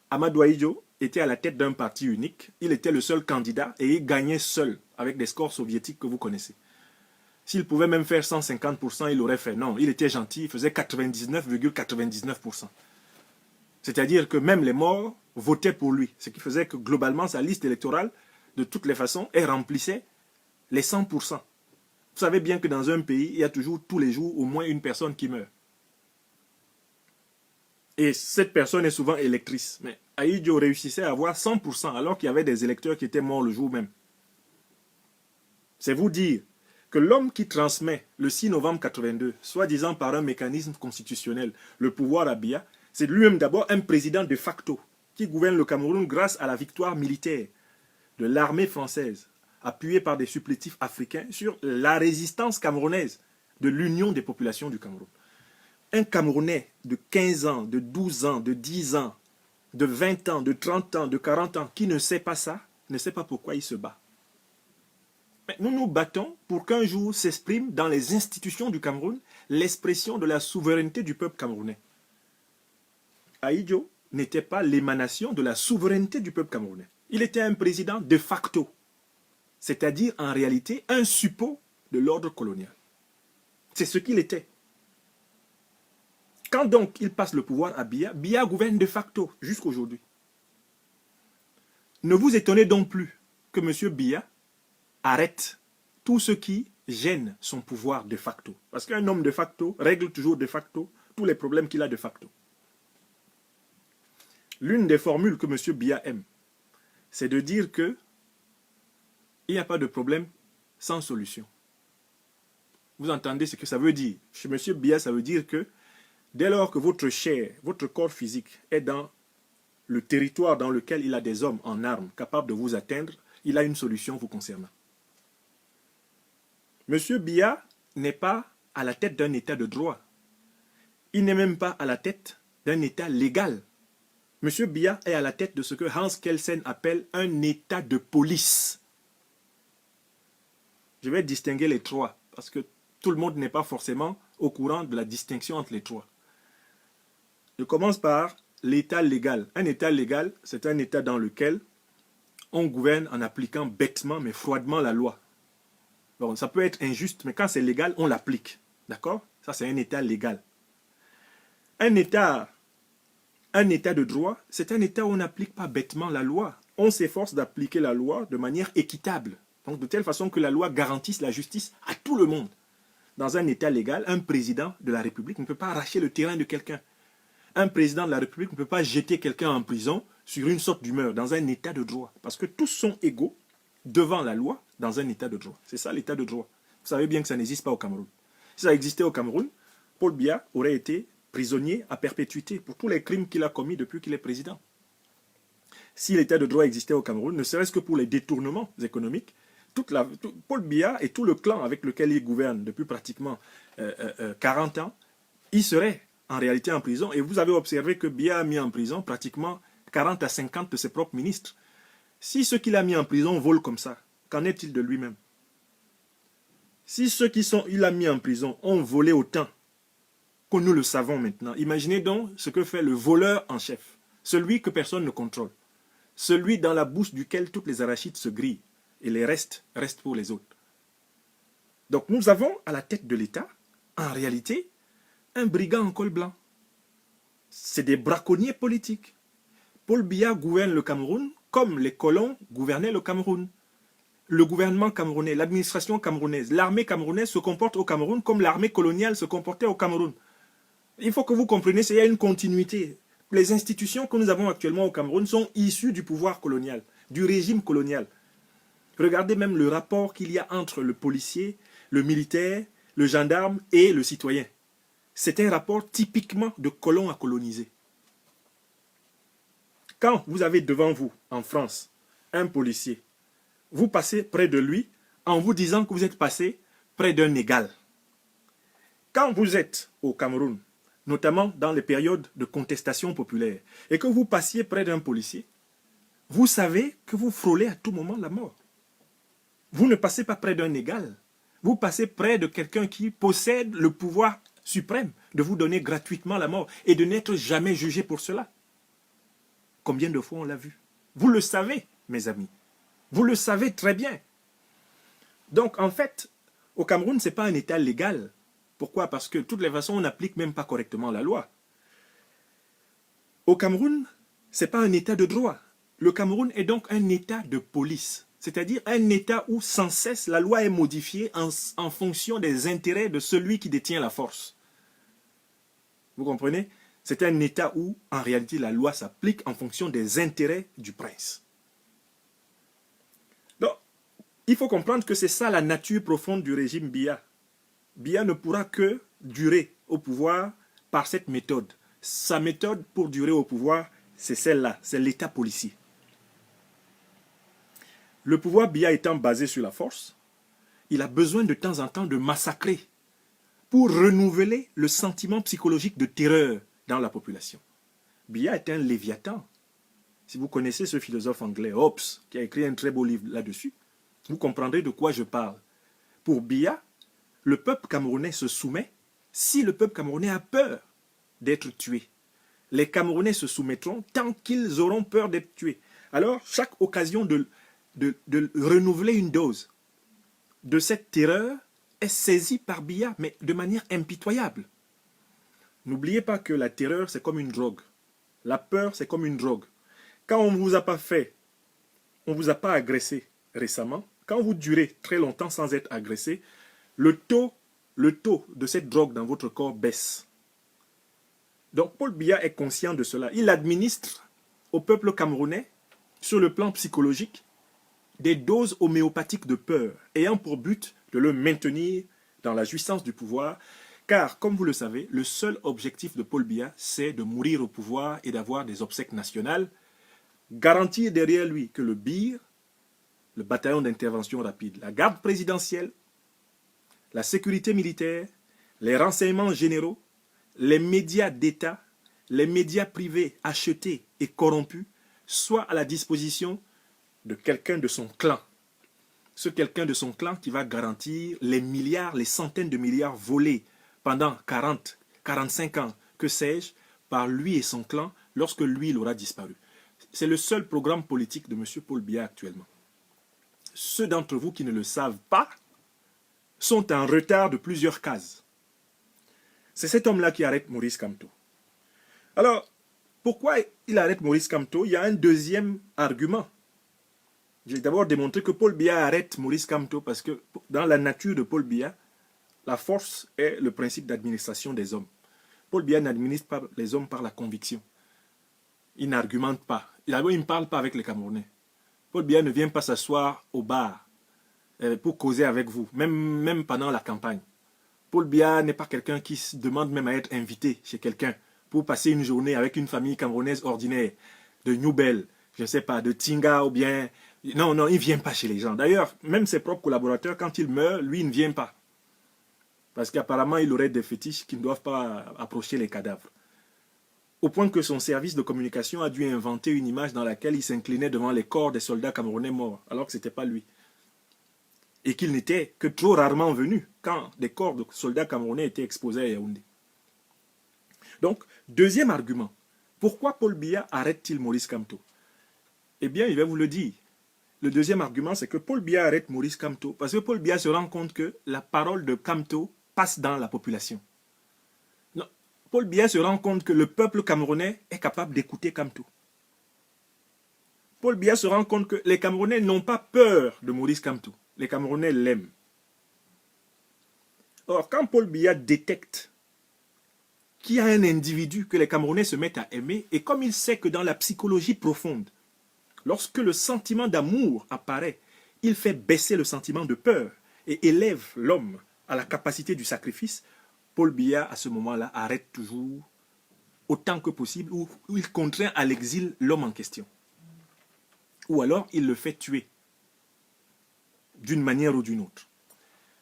Amadou Ahidjo était à la tête d'un parti unique. Il était le seul candidat et il gagnait seul avec des scores soviétiques que vous connaissez. S'il pouvait même faire 150%, il l'aurait fait. Non, il était gentil, il faisait 99,99%. C'est-à-dire que même les morts votaient pour lui. Ce qui faisait que globalement, sa liste électorale, de toutes les façons, elle remplissait les 100%. Vous savez bien que dans un pays, il y a toujours tous les jours au moins une personne qui meurt. Et cette personne est souvent électrice. Mais Ahidjo réussissait à avoir 100% alors qu'il y avait des électeurs qui étaient morts le jour même. C'est vous dire que l'homme qui transmet le 6 novembre 82, soi-disant par un mécanisme constitutionnel, le pouvoir à Biya, c'est lui-même d'abord un président de facto qui gouverne le Cameroun grâce à la victoire militaire de l'armée française, appuyée par des supplétifs africains sur la résistance camerounaise de l'union des populations du Cameroun. Un Camerounais de 15 ans, de 12 ans, de 10 ans, de 20 ans, de 30 ans, de 40 ans, qui ne sait pas ça, ne sait pas pourquoi il se bat. Mais nous nous battons pour qu'un jour s'exprime dans les institutions du Cameroun l'expression de la souveraineté du peuple camerounais. Ahidjo n'était pas l'émanation de la souveraineté du peuple camerounais. Il était un président de facto, c'est-à-dire en réalité un suppôt de l'ordre colonial. C'est ce qu'il était. Quand donc il passe le pouvoir à Biya, Biya gouverne de facto jusqu'à aujourd'hui. Ne vous étonnez donc plus que M. Biya arrête tout ce qui gêne son pouvoir de facto. Parce qu'un homme de facto règle toujours de facto tous les problèmes qu'il a de facto. L'une des formules que M. Biya aime, c'est de dire que il n'y a pas de problème sans solution. Vous entendez ce que ça veut dire? Chez M. Biya, ça veut dire que dès lors que votre chair, votre corps physique est dans le territoire dans lequel il a des hommes en armes capables de vous atteindre, il a une solution vous concernant. M. Biya n'est pas à la tête d'un état de droit. Il n'est même pas à la tête d'un état légal. M. Biya est à la tête de ce que Hans Kelsen appelle un état de police. Je vais distinguer les trois, parce que tout le monde n'est pas forcément au courant de la distinction entre les trois. Je commence par l'état légal. Un état légal, c'est un état dans lequel on gouverne en appliquant bêtement mais froidement la loi. Bon, ça peut être injuste, mais quand c'est légal, on l'applique. D'accord? Ça, c'est un état légal. Un état de droit, c'est un état où on n'applique pas bêtement la loi. On s'efforce d'appliquer la loi de manière équitable. Donc, de telle façon que la loi garantisse la justice à tout le monde. Dans un état légal, un président de la République ne peut pas arracher le terrain de quelqu'un. Un président de la République ne peut pas jeter quelqu'un en prison sur une sorte d'humeur, dans un état de droit. Parce que tous sont égaux devant la loi dans un état de droit. C'est ça l'état de droit. Vous savez bien que ça n'existe pas au Cameroun. Si ça existait au Cameroun, Paul Biya aurait été prisonnier à perpétuité pour tous les crimes qu'il a commis depuis qu'il est président. Si l'état de droit existait au Cameroun, ne serait-ce que pour les détournements économiques, Paul Biya et tout le clan avec lequel il gouverne depuis pratiquement 40 ans, il serait en réalité en prison. Et vous avez observé que Biya a mis en prison pratiquement 40 à 50 de ses propres ministres. Si ceux qu'il a mis en prison volent comme ça, qu'en est-il de lui-même? Si ceux qu'il a mis en prison ont volé autant que nous le savons maintenant, imaginez donc ce que fait le voleur en chef, celui que personne ne contrôle, celui dans la bouche duquel toutes les arachides se grillent et les restes pour les autres. Donc nous avons à la tête de l'État, en réalité, un brigand en col blanc. C'est des braconniers politiques. Paul Biya gouverne le Cameroun comme les colons gouvernaient le Cameroun. Le gouvernement camerounais, l'administration camerounaise, l'armée camerounaise se comporte au Cameroun comme l'armée coloniale se comportait au Cameroun. Il faut que vous compreniez qu'il y a une continuité. Les institutions que nous avons actuellement au Cameroun sont issues du pouvoir colonial, du régime colonial. Regardez même le rapport qu'il y a entre le policier, le militaire, le gendarme et le citoyen. C'est un rapport typiquement de colon à coloniser. Quand vous avez devant vous, en France, un policier, vous passez près de lui en vous disant que vous êtes passé près d'un égal. Quand vous êtes au Cameroun, notamment dans les périodes de contestation populaire, et que vous passiez près d'un policier, vous savez que vous frôlez à tout moment la mort. Vous ne passez pas près d'un égal, vous passez près de quelqu'un qui possède le pouvoir suprême de vous donner gratuitement la mort et de n'être jamais jugé pour cela. Combien de fois on l'a vu? Vous le savez, mes amis. Vous le savez très bien. Donc, en fait, au Cameroun, ce n'est pas un État légal. Pourquoi? Parce que de toutes les façons, on n'applique même pas correctement la loi. Au Cameroun, ce n'est pas un État de droit. Le Cameroun est donc un État de police. C'est-à-dire un État où sans cesse la loi est modifiée en fonction des intérêts de celui qui détient la force. Vous comprenez? C'est un État où, en réalité, la loi s'applique en fonction des intérêts du prince. Donc, il faut comprendre que c'est ça la nature profonde du régime Biya. Biya ne pourra que durer au pouvoir par cette méthode. Sa méthode pour durer au pouvoir, c'est celle-là, c'est l'État policier. Le pouvoir Biya étant basé sur la force, il a besoin de temps en temps de massacrer pour renouveler le sentiment psychologique de terreur dans la population. Biya est un léviathan. Si vous connaissez ce philosophe anglais, Hobbes, qui a écrit un très beau livre là-dessus, vous comprendrez de quoi je parle. Pour Biya, le peuple camerounais se soumet si le peuple camerounais a peur d'être tué. Les Camerounais se soumettront tant qu'ils auront peur d'être tués. Alors, chaque occasion de renouveler une dose de cette terreur est saisie par Biya, mais de manière impitoyable. N'oubliez pas que la terreur, c'est comme une drogue. La peur, c'est comme une drogue. Quand on ne vous a pas fait, on ne vous a pas agressé récemment, quand vous durez très longtemps sans être agressé, le taux de cette drogue dans votre corps baisse. Donc Paul Biya est conscient de cela. Il administre au peuple camerounais, sur le plan psychologique, des doses homéopathiques de peur, ayant pour but de le maintenir dans la jouissance du pouvoir, car, comme vous le savez, le seul objectif de Paul Biya, c'est de mourir au pouvoir et d'avoir des obsèques nationales, garantir derrière lui que le BIR, le bataillon d'intervention rapide, la garde présidentielle, la sécurité militaire, les renseignements généraux, les médias d'État, les médias privés achetés et corrompus soient à la disposition de quelqu'un de son clan. Ce quelqu'un de son clan qui va garantir les milliards, les centaines de milliards volés pendant 40, 45 ans, que sais-je, par lui et son clan lorsque lui, il aura disparu. C'est le seul programme politique de M. Paul Biya actuellement. Ceux d'entre vous qui ne le savent pas sont en retard de plusieurs cases. C'est cet homme-là qui arrête Maurice Kamto. Alors, pourquoi il arrête Maurice Kamto? Il y a un deuxième argument. J'ai d'abord démontré que Paul Biya arrête Maurice Kamto parce que dans la nature de Paul Biya, la force est le principe d'administration des hommes. Paul Biya n'administre pas les hommes par la conviction. Il n'argumente pas. Il ne parle pas avec les Camerounais. Paul Biya ne vient pas s'asseoir au bar pour causer avec vous, même pendant la campagne. Paul Biya n'est pas quelqu'un qui se demande même à être invité chez quelqu'un pour passer une journée avec une famille camerounaise ordinaire, de Newbel, je ne sais pas, de Tinga ou bien... Non, il ne vient pas chez les gens. D'ailleurs, même ses propres collaborateurs, quand il meurt, lui, il ne vient pas. Parce qu'apparemment, il aurait des fétiches qui ne doivent pas approcher les cadavres. Au point que son service de communication a dû inventer une image dans laquelle il s'inclinait devant les corps des soldats camerounais morts, alors que ce n'était pas lui. Et qu'il n'était que trop rarement venu quand des corps de soldats camerounais étaient exposés à Yaoundé. Donc, deuxième argument. Pourquoi Paul Biya arrête-t-il Maurice Kamto? Eh bien, il va vous le dire. Le deuxième argument, c'est que Paul Biya arrête Maurice Kamto parce que Paul Biya se rend compte que la parole de Kamto passe dans la population. Non, Paul Biya se rend compte que le peuple camerounais est capable d'écouter Kamto. Paul Biya se rend compte que les Camerounais n'ont pas peur de Maurice Kamto. Les Camerounais l'aiment. Or, quand Paul Biya détecte qu'il y a un individu que les Camerounais se mettent à aimer, et comme il sait que dans la psychologie profonde, lorsque le sentiment d'amour apparaît, il fait baisser le sentiment de peur et élève l'homme à la capacité du sacrifice, Paul Biya, à ce moment-là, arrête toujours autant que possible, ou il contraint à l'exil l'homme en question. Ou alors, il le fait tuer d'une manière ou d'une autre.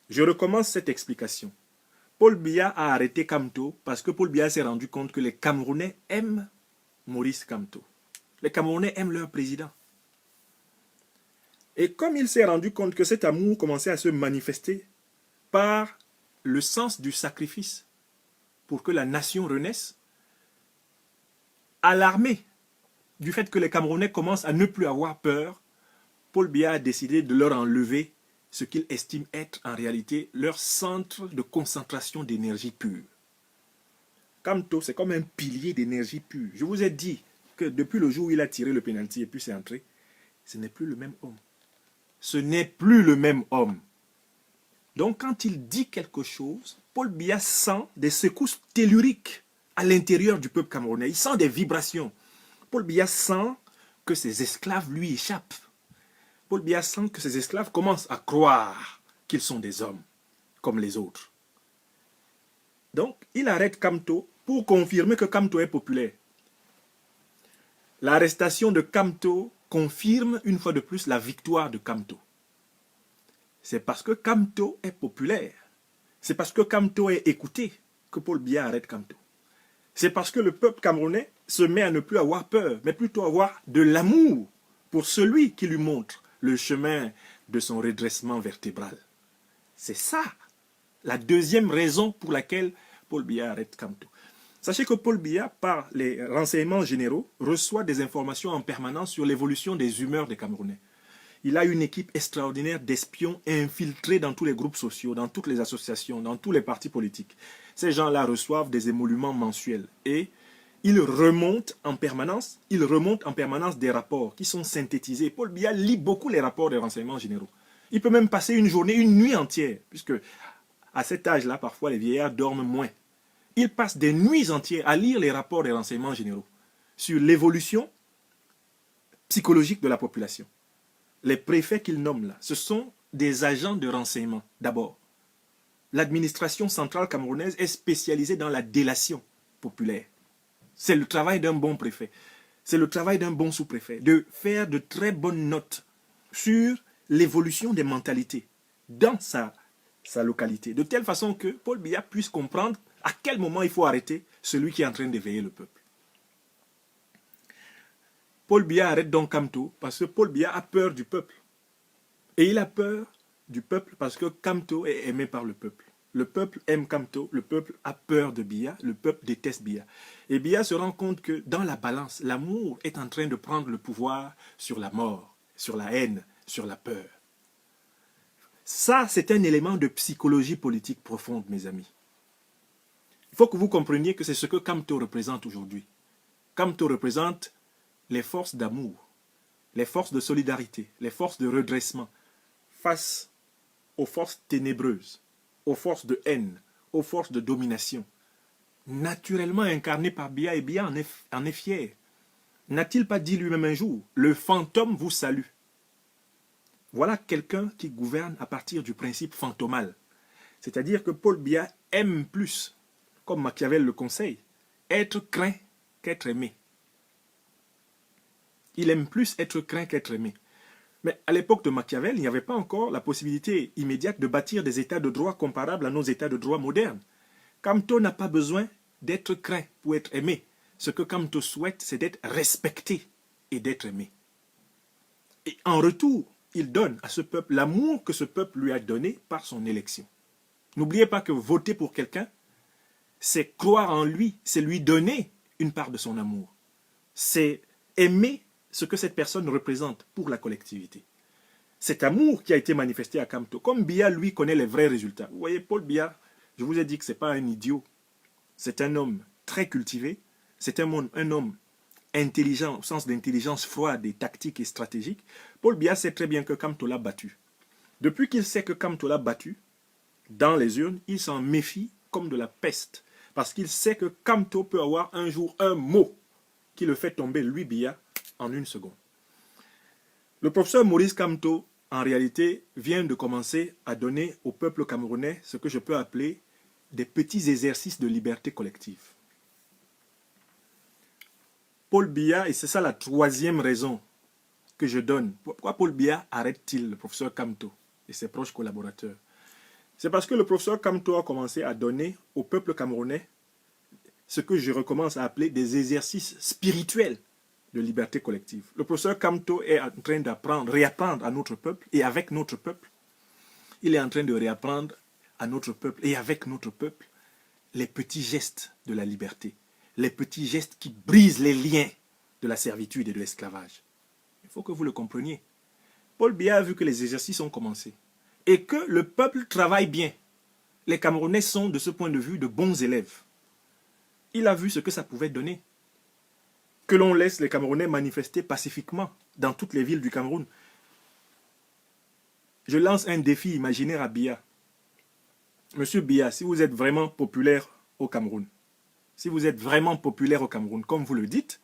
Je recommence cette explication. Paul Biya a arrêté Kamto parce que Paul Biya s'est rendu compte que les Camerounais aiment Maurice Kamto. Les Camerounais aiment leur président. Et comme il s'est rendu compte que cet amour commençait à se manifester par le sens du sacrifice pour que la nation renaisse, alarmé du fait que les Camerounais commencent à ne plus avoir peur, Paul Biya a décidé de leur enlever ce qu'il estime être en réalité leur centre de concentration d'énergie pure. Kamto, c'est comme un pilier d'énergie pure. Je vous ai dit que depuis le jour où il a tiré le pénalty et puis c'est entré, ce n'est plus le même homme. Ce n'est plus le même homme. Donc quand il dit quelque chose, Paul Biya sent des secousses telluriques à l'intérieur du peuple camerounais. Il sent des vibrations. Paul Biya sent que ses esclaves lui échappent. Paul Biya sent que ses esclaves commencent à croire qu'ils sont des hommes, comme les autres. Donc, il arrête Kamto pour confirmer que Kamto est populaire. L'arrestation de Kamto confirme une fois de plus la victoire de Kamto. C'est parce que Kamto est populaire, c'est parce que Kamto est écouté que Paul Biya arrête Kamto. C'est parce que le peuple camerounais se met à ne plus avoir peur, mais plutôt avoir de l'amour pour celui qui lui montre le chemin de son redressement vertébral. C'est ça la deuxième raison pour laquelle Paul Biya arrête Kamto. Sachez que Paul Biya, par les renseignements généraux, reçoit des informations en permanence sur l'évolution des humeurs des Camerounais. Il a une équipe extraordinaire d'espions infiltrés dans tous les groupes sociaux, dans toutes les associations, dans tous les partis politiques. Ces gens-là reçoivent des émoluments mensuels et ils remontent en permanence des rapports qui sont synthétisés. Paul Biya lit beaucoup les rapports des renseignements généraux. Il peut même passer une journée, une nuit entière, puisque à cet âge-là, parfois, les vieillards dorment moins. Il passe des nuits entières à lire les rapports des renseignements généraux sur l'évolution psychologique de la population. Les préfets qu'il nomme là, ce sont des agents de renseignement, d'abord. L'administration centrale camerounaise est spécialisée dans la délation populaire. C'est le travail d'un bon préfet. C'est le travail d'un bon sous-préfet de faire de très bonnes notes sur l'évolution des mentalités dans sa localité, de telle façon que Paul Biya puisse comprendre à quel moment il faut arrêter celui qui est en train d'éveiller le peuple. Paul Biya arrête donc Kamto parce que Paul Biya a peur du peuple. Et il a peur du peuple parce que Kamto est aimé par le peuple. Le peuple aime Kamto, le peuple a peur de Biya, le peuple déteste Biya. Et Biya se rend compte que dans la balance, l'amour est en train de prendre le pouvoir sur la mort, sur la haine, sur la peur. Ça, c'est un élément de psychologie politique profonde, mes amis. Il faut que vous compreniez que c'est ce que Kamto représente aujourd'hui. Kamto représente les forces d'amour, les forces de solidarité, les forces de redressement face aux forces ténébreuses, aux forces de haine, aux forces de domination, naturellement incarnées par Biya, et Biya en est fier. N'a-t-il pas dit lui-même un jour, « Le fantôme vous salue ». Voilà quelqu'un qui gouverne à partir du principe fantomal. C'est-à-dire que Paul Biya aime plus, comme Machiavel le conseille, être craint qu'être aimé. Il aime plus être craint qu'être aimé. Mais à l'époque de Machiavel, il n'y avait pas encore la possibilité immédiate de bâtir des états de droit comparables à nos états de droit modernes. Kamto n'a pas besoin d'être craint pour être aimé. Ce que Kamto souhaite, c'est d'être respecté et d'être aimé. Et en retour, il donne à ce peuple l'amour que ce peuple lui a donné par son élection. N'oubliez pas que voter pour quelqu'un, c'est croire en lui, c'est lui donner une part de son amour. C'est aimer ce que cette personne représente pour la collectivité. Cet amour qui a été manifesté à Kamto, comme Biya, lui, connaît les vrais résultats. Vous voyez, Paul Biya, je vous ai dit que ce n'est pas un idiot. C'est un homme très cultivé, c'est un homme intelligent, au sens d'intelligence froide et tactique et stratégique. Paul Biya sait très bien que Kamto l'a battu. Depuis qu'il sait que Kamto l'a battu, dans les urnes, il s'en méfie comme de la peste. Parce qu'il sait que Kamto peut avoir un jour un mot qui le fait tomber, lui, Biya, en une seconde. Le professeur Maurice Kamto, en réalité, vient de commencer à donner au peuple camerounais ce que je peux appeler des petits exercices de liberté collective. Paul Biya, et c'est ça la troisième raison que je donne. Pourquoi Paul Biya arrête-t-il le professeur Kamto et ses proches collaborateurs? C'est parce que le professeur Kamto a commencé à donner au peuple camerounais ce que je recommence à appeler des exercices spirituels de liberté collective. Le professeur Kamto est en train d'apprendre, réapprendre à notre peuple et avec notre peuple. Il est en train de réapprendre à notre peuple et avec notre peuple les petits gestes de la liberté, les petits gestes qui brisent les liens de la servitude et de l'esclavage. Il faut que vous le compreniez. Paul Biya a vu que les exercices ont commencé et que le peuple travaille bien. Les Camerounais sont, de ce point de vue, de bons élèves. Il a vu ce que ça pouvait donner. Que l'on laisse les Camerounais manifester pacifiquement dans toutes les villes du Cameroun. Je lance un défi imaginaire à Biya. Monsieur Biya, si vous êtes vraiment populaire au Cameroun, comme vous le dites,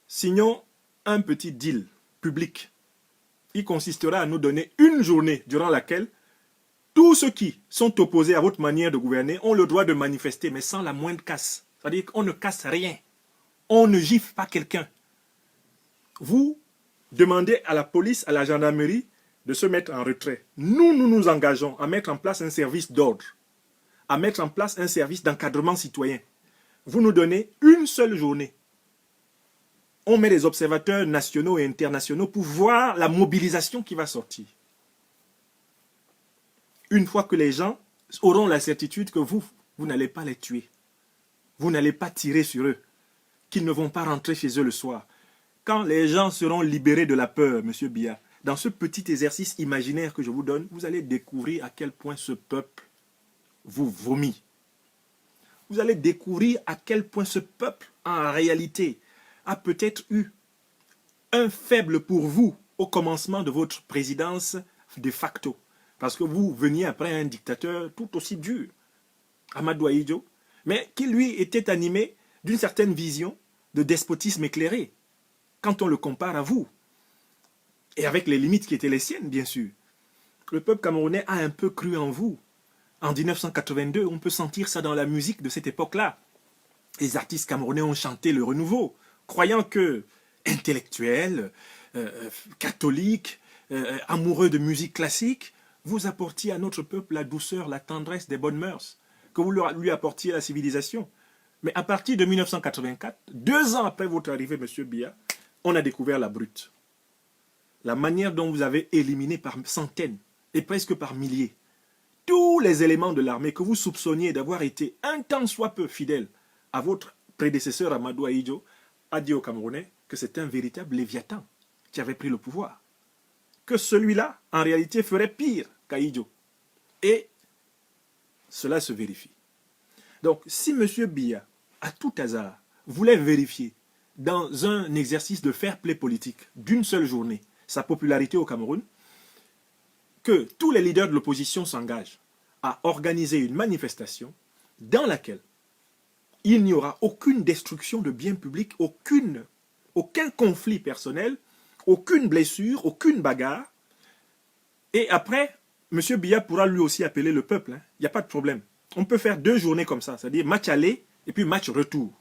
signons un petit deal public. Il consistera à nous donner une journée durant laquelle tous ceux qui sont opposés à votre manière de gouverner ont le droit de manifester, mais sans la moindre casse. C'est-à-dire qu'on ne casse rien. On ne gifle pas quelqu'un. Vous demandez à la police, à la gendarmerie de se mettre en retrait. Nous nous engageons à mettre en place un service d'ordre, à mettre en place un service d'encadrement citoyen. Vous nous donnez une seule journée. On met des observateurs nationaux et internationaux pour voir la mobilisation qui va sortir. Une fois que les gens auront la certitude que vous n'allez pas les tuer. Vous n'allez pas tirer sur eux. Qu'ils ne vont pas rentrer chez eux le soir. Quand les gens seront libérés de la peur, M. Biya, dans ce petit exercice imaginaire que je vous donne, vous allez découvrir à quel point ce peuple vous vomit. Vous allez découvrir à quel point ce peuple, en réalité, a peut-être eu un faible pour vous au commencement de votre présidence de facto. Parce que vous veniez après un dictateur tout aussi dur, Amadou Ahidjo, mais qui lui était animé d'une certaine vision de despotisme éclairé, quand on le compare à vous, et avec les limites qui étaient les siennes, bien sûr. Le peuple camerounais a un peu cru en vous. En 1982, on peut sentir ça dans la musique de cette époque-là. Les artistes camerounais ont chanté le renouveau, croyant que intellectuels, catholiques, amoureux de musique classique, vous apportiez à notre peuple la douceur, la tendresse des bonnes mœurs, que vous lui apportiez la civilisation. Mais à partir de 1984, 2 ans après votre arrivée, M. Biya, on a découvert la brute. La manière dont vous avez éliminé par centaines et presque par milliers tous les éléments de l'armée que vous soupçonniez d'avoir été un tant soit peu fidèles à votre prédécesseur Amadou Ahidjo, a dit aux Camerounais que c'est un véritable Léviathan qui avait pris le pouvoir. Que celui-là, en réalité, ferait pire qu'Ahidjo. Et cela se vérifie. Donc, si M. Biya, à tout hasard, voulait vérifier dans un exercice de fair play politique d'une seule journée sa popularité au Cameroun, que tous les leaders de l'opposition s'engagent à organiser une manifestation dans laquelle il n'y aura aucune destruction de biens publics, aucun conflit personnel, aucune blessure, aucune bagarre. Et après, M. Biya pourra lui aussi appeler le peuple. Il n'y a pas de problème. On peut faire 2 journées comme ça, c'est-à-dire match aller et puis match retour.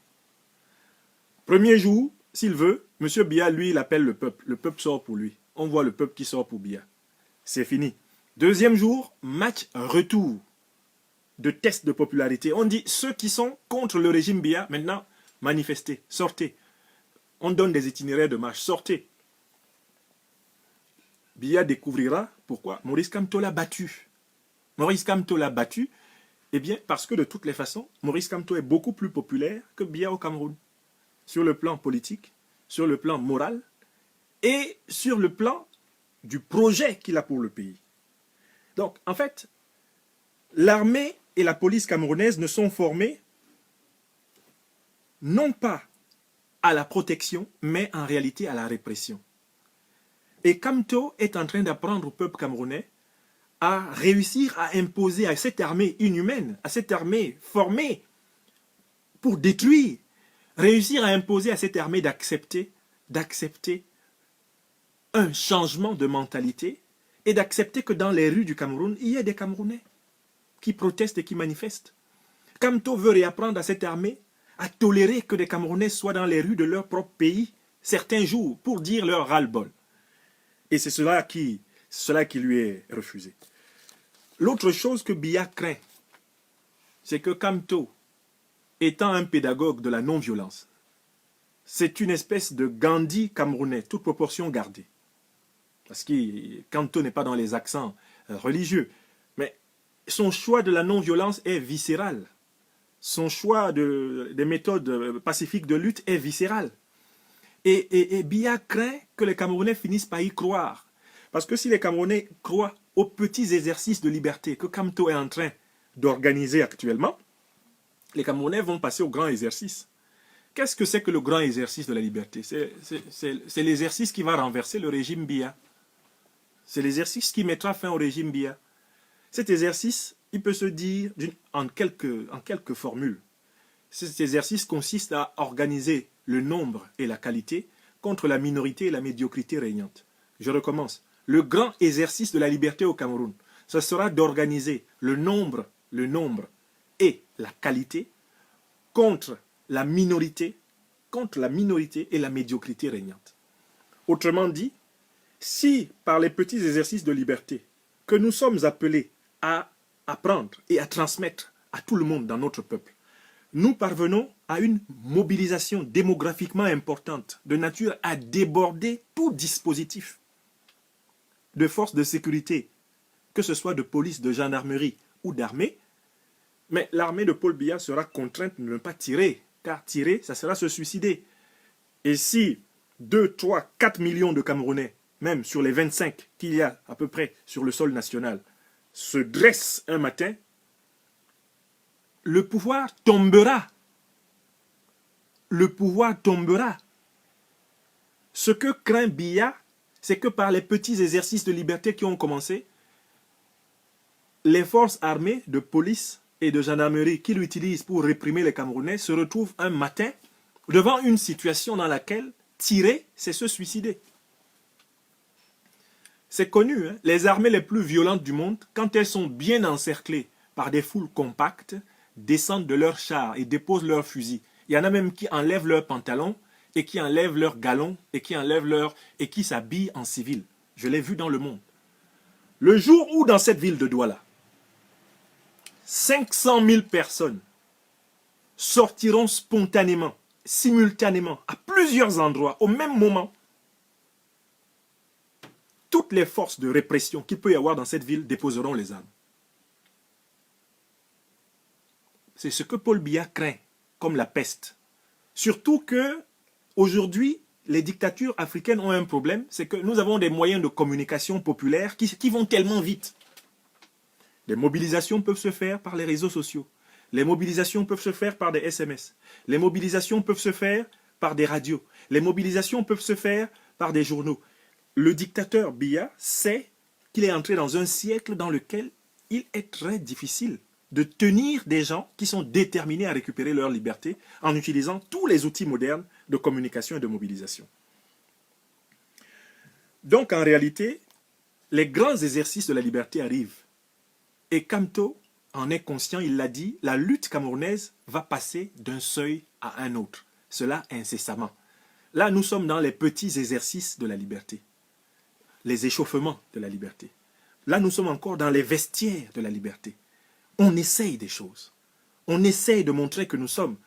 Premier jour, s'il veut, M. Biya, lui, il appelle le peuple. Le peuple sort pour lui. On voit le peuple qui sort pour Biya. C'est fini. Deuxième jour, match retour de test de popularité. On dit ceux qui sont contre le régime Biya, maintenant, manifestez, sortez. On donne des itinéraires de marche, sortez. Biya découvrira pourquoi Maurice Kamto l'a battu. Maurice Kamto l'a battu, eh bien, parce que de toutes les façons, Maurice Kamto est beaucoup plus populaire que Biya au Cameroun. Sur le plan politique, sur le plan moral et sur le plan du projet qu'il a pour le pays. Donc, en fait, l'armée et la police camerounaise ne sont formées non pas à la protection, mais en réalité à la répression. Et Kamto est en train d'apprendre au peuple camerounais à réussir à imposer à cette armée inhumaine, à cette armée formée pour détruire, réussir à imposer à cette armée d'accepter un changement de mentalité et d'accepter que dans les rues du Cameroun, il y ait des Camerounais qui protestent et qui manifestent. Kamto veut réapprendre à cette armée à tolérer que des Camerounais soient dans les rues de leur propre pays certains jours pour dire leur ras-le-bol. Et c'est cela qui lui est refusé. L'autre chose que Biya craint, c'est que Kamto, étant un pédagogue de la non-violence, c'est une espèce de Gandhi camerounais, toute proportion gardée. Parce que Kamto n'est pas dans les accents religieux, mais son choix de la non-violence est viscéral. Son choix des méthodes pacifiques de lutte est viscéral. Et Biya craint que les Camerounais finissent par y croire. Parce que si les Camerounais croient aux petits exercices de liberté que Kamto est en train d'organiser actuellement, les Camerounais vont passer au grand exercice. Qu'est-ce que c'est que le grand exercice de la liberté? C'est l'exercice qui va renverser le régime Biya. C'est l'exercice qui mettra fin au régime Biya. Cet exercice, il peut se dire en quelques formules. Cet exercice consiste à organiser le nombre et la qualité contre la minorité et la médiocrité régnante. Je recommence. Le grand exercice de la liberté au Cameroun, ce sera d'organiser le nombre et la qualité contre la minorité et la médiocrité régnante. Autrement dit, si par les petits exercices de liberté que nous sommes appelés à apprendre et à transmettre à tout le monde dans notre peuple. Nous parvenons à une mobilisation démographiquement importante, de nature à déborder tout dispositif de forces de sécurité, que ce soit de police, de gendarmerie ou d'armée. Mais l'armée de Paul Biya sera contrainte de ne pas tirer, car tirer, ça sera se suicider. Et si 2, 3, 4 millions de Camerounais, même sur les 25 qu'il y a à peu près sur le sol national, se dressent un matin, le pouvoir tombera. Le pouvoir tombera. Ce que craint Biya, c'est que par les petits exercices de liberté qui ont commencé, les forces armées de police et de gendarmerie qu'il utilise pour réprimer les Camerounais se retrouvent un matin devant une situation dans laquelle tirer, c'est se suicider. C'est connu, hein? Les armées les plus violentes du monde, quand elles sont bien encerclées par des foules compactes, descendent de leurs chars et déposent leurs fusils. Il y en a même qui enlèvent leurs pantalons et qui enlèvent leurs galons et qui s'habillent en civil. Je l'ai vu dans le monde. Le jour où dans cette ville de Douala, 500 000 personnes sortiront spontanément, simultanément, à plusieurs endroits, au même moment, toutes les forces de répression qu'il peut y avoir dans cette ville déposeront les armes. C'est ce que Paul Biya craint, comme la peste. Surtout que, aujourd'hui, les dictatures africaines ont un problème, c'est que nous avons des moyens de communication populaires qui vont tellement vite. Les mobilisations peuvent se faire par les réseaux sociaux. Les mobilisations peuvent se faire par des SMS. Les mobilisations peuvent se faire par des radios. Les mobilisations peuvent se faire par des journaux. Le dictateur Biya sait qu'il est entré dans un siècle dans lequel il est très difficile de tenir des gens qui sont déterminés à récupérer leur liberté en utilisant tous les outils modernes de communication et de mobilisation. Donc en réalité, les grands exercices de la liberté arrivent. Et Kamto en est conscient, il l'a dit, la lutte camerounaise va passer d'un seuil à un autre. Cela incessamment. Là, nous sommes dans les petits exercices de la liberté. Les échauffements de la liberté. Là, nous sommes encore dans les vestiaires de la liberté. On essaye des choses. On essaye de montrer que nous sommes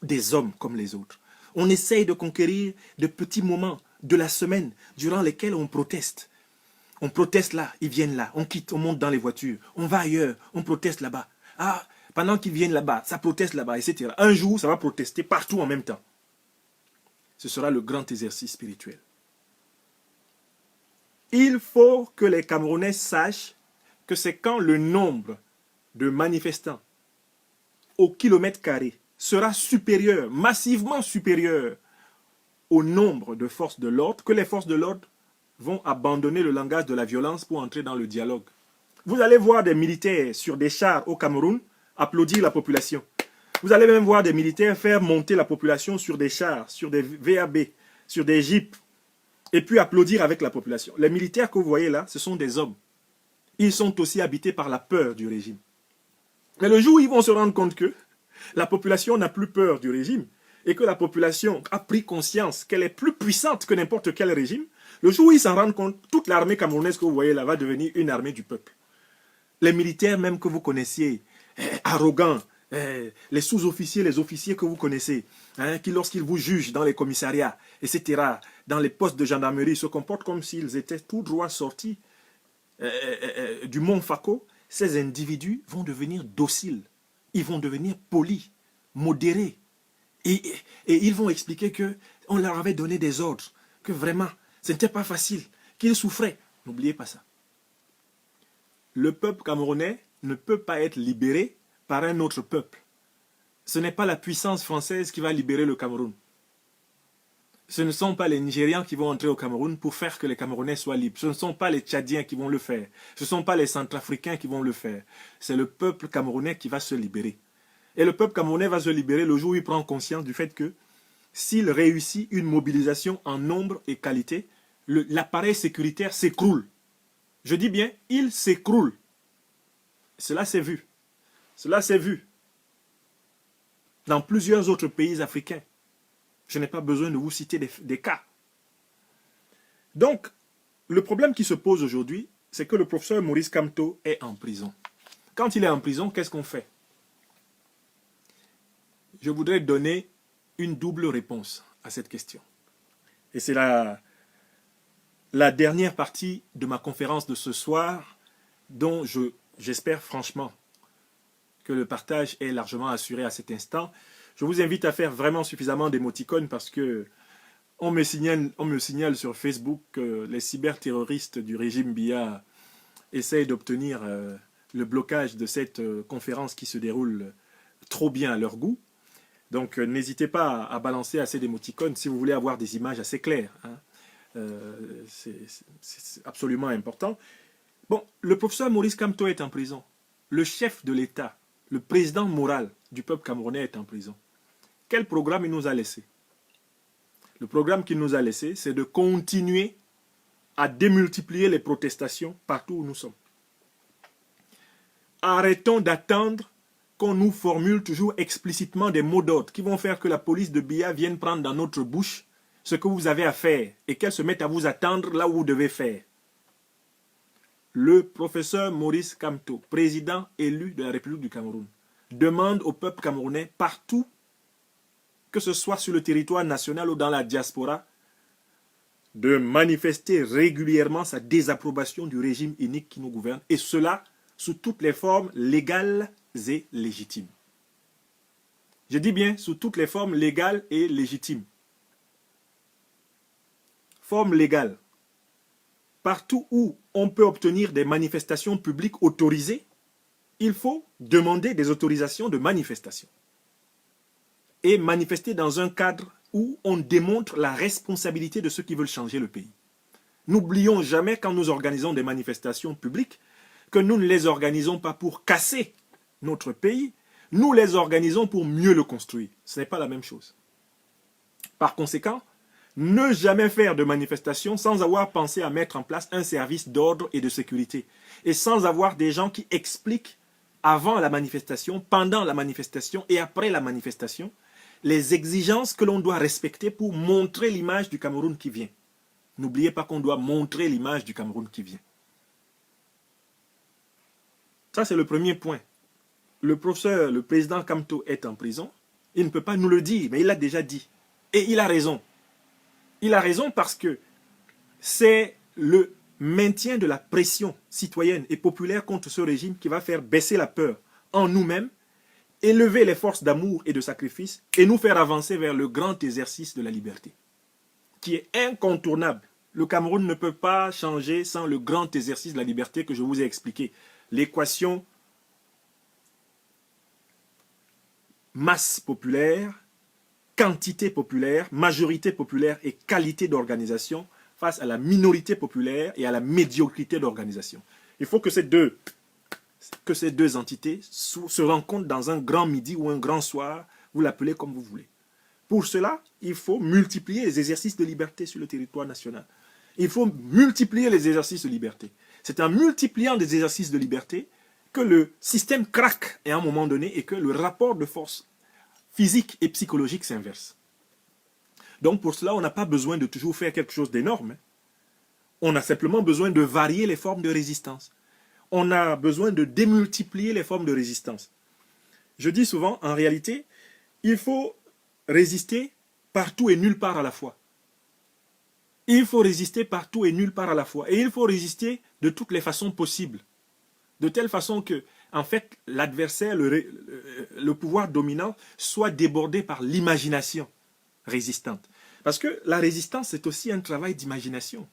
des hommes comme les autres. On essaye de conquérir de petits moments de la semaine durant lesquels on proteste. On proteste là, ils viennent là, on quitte, on monte dans les voitures, on va ailleurs, on proteste là-bas. Ah, pendant qu'ils viennent là-bas, ça proteste là-bas, etc. Un jour, ça va protester partout en même temps. Ce sera le grand exercice spirituel. Il faut que les Camerounais sachent que c'est quand le nombre de manifestants au kilomètre carré sera supérieur, massivement supérieur au nombre de forces de l'ordre, que les forces de l'ordre vont abandonner le langage de la violence pour entrer dans le dialogue. Vous allez voir des militaires sur des chars au Cameroun applaudir la population. Vous allez même voir des militaires faire monter la population sur des chars, sur des VAB, sur des jeeps, et puis applaudir avec la population. Les militaires que vous voyez là, ce sont des hommes. Ils sont aussi habités par la peur du régime. Mais le jour où ils vont se rendre compte que la population n'a plus peur du régime, et que la population a pris conscience qu'elle est plus puissante que n'importe quel régime, le jour où ils s'en rendent compte, toute l'armée camerounaise que vous voyez là va devenir une armée du peuple. Les militaires même que vous connaissiez, arrogants, les sous-officiers, les officiers que vous connaissez, qui lorsqu'ils vous jugent dans les commissariats, etc., dans les postes de gendarmerie, se comportent comme s'ils étaient tout droit sortis du mont Fako, ces individus vont devenir dociles, ils vont devenir polis, modérés, et ils vont expliquer qu'on leur avait donné des ordres, que vraiment, ce n'était pas facile, qu'ils souffraient. N'oubliez pas ça. Le peuple camerounais ne peut pas être libéré par un autre peuple. Ce n'est pas la puissance française qui va libérer le Cameroun. Ce ne sont pas les Nigérians qui vont entrer au Cameroun pour faire que les Camerounais soient libres. Ce ne sont pas les Tchadiens qui vont le faire. Ce ne sont pas les Centrafricains qui vont le faire. C'est le peuple camerounais qui va se libérer. Et le peuple camerounais va se libérer le jour où il prend conscience du fait que s'il réussit une mobilisation en nombre et qualité, l'appareil sécuritaire s'écroule. Je dis bien, il s'écroule. Cela s'est vu. Cela s'est vu dans plusieurs autres pays africains. Je n'ai pas besoin de vous citer des cas. Donc, le problème qui se pose aujourd'hui, c'est que le professeur Maurice Kamto est en prison. Quand il est en prison, qu'est-ce qu'on fait? je voudrais donner une double réponse à cette question. Et c'est la dernière partie de ma conférence de ce soir, dont j'espère franchement que le partage est largement assuré à cet instant. Je vous invite à faire vraiment suffisamment d'émoticônes parce que on me signale sur Facebook que les cyberterroristes du régime Biya essayent d'obtenir le blocage de cette conférence qui se déroule trop bien à leur goût. Donc n'hésitez pas à balancer assez d'émoticônes si vous voulez avoir des images assez claires. Hein. C'est absolument important. Bon, le professeur Maurice Kamto est en prison. Le chef de l'État, le président moral du peuple camerounais est en prison. Quel programme il nous a laissé? Le programme qu'il nous a laissé, c'est de continuer à démultiplier les protestations partout où nous sommes. Arrêtons d'attendre qu'on nous formule toujours explicitement des mots d'ordre qui vont faire que la police de Biya vienne prendre dans notre bouche ce que vous avez à faire et qu'elle se mette à vous attendre là où vous devez faire. Le professeur Maurice Kamto, président élu de la République du Cameroun, demande au peuple camerounais partout, que ce soit sur le territoire national ou dans la diaspora, de manifester régulièrement sa désapprobation du régime unique qui nous gouverne, et cela sous toutes les formes légales et légitimes. Je dis bien sous toutes les formes légales et légitimes. Forme légale. Partout où on peut obtenir des manifestations publiques autorisées, il faut demander des autorisations de manifestation. Et manifester dans un cadre où on démontre la responsabilité de ceux qui veulent changer le pays. N'oublions jamais, quand nous organisons des manifestations publiques, que nous ne les organisons pas pour casser notre pays, nous les organisons pour mieux le construire. Ce n'est pas la même chose. Par conséquent, ne jamais faire de manifestation sans avoir pensé à mettre en place un service d'ordre et de sécurité. Et sans avoir des gens qui expliquent avant la manifestation, pendant la manifestation et après la manifestation, les exigences que l'on doit respecter pour montrer l'image du Cameroun qui vient. N'oubliez pas qu'on doit montrer l'image du Cameroun qui vient. Ça, c'est le premier point. Le professeur, le président Kamto est en prison. Il ne peut pas nous le dire, mais il l'a déjà dit. Et il a raison. Il a raison parce que c'est le maintien de la pression citoyenne et populaire contre ce régime qui va faire baisser la peur en nous-mêmes, élever les forces d'amour et de sacrifice et nous faire avancer vers le grand exercice de la liberté, qui est incontournable. Le Cameroun ne peut pas changer sans le grand exercice de la liberté que je vous ai expliqué. L'équation masse populaire, quantité populaire, majorité populaire et qualité d'organisation face à la minorité populaire et à la médiocrité d'organisation. Il faut que ces deux entités se rencontrent dans un grand midi ou un grand soir, vous l'appelez comme vous voulez. Pour cela, il faut multiplier les exercices de liberté sur le territoire national. Il faut multiplier les exercices de liberté. C'est en multipliant des exercices de liberté que le système craque à un moment donné et que le rapport de force physique et psychologique s'inverse. Donc pour cela, on n'a pas besoin de toujours faire quelque chose d'énorme. On a simplement besoin de varier les formes de résistance. On a besoin de démultiplier les formes de résistance. Je dis souvent, en réalité, il faut résister partout et nulle part à la fois. Il faut résister partout et nulle part à la fois. Et il faut résister de toutes les façons possibles. De telle façon que, en fait, l'adversaire, le pouvoir dominant, soit débordé par l'imagination résistante. Parce que la résistance, c'est aussi un travail d'imagination.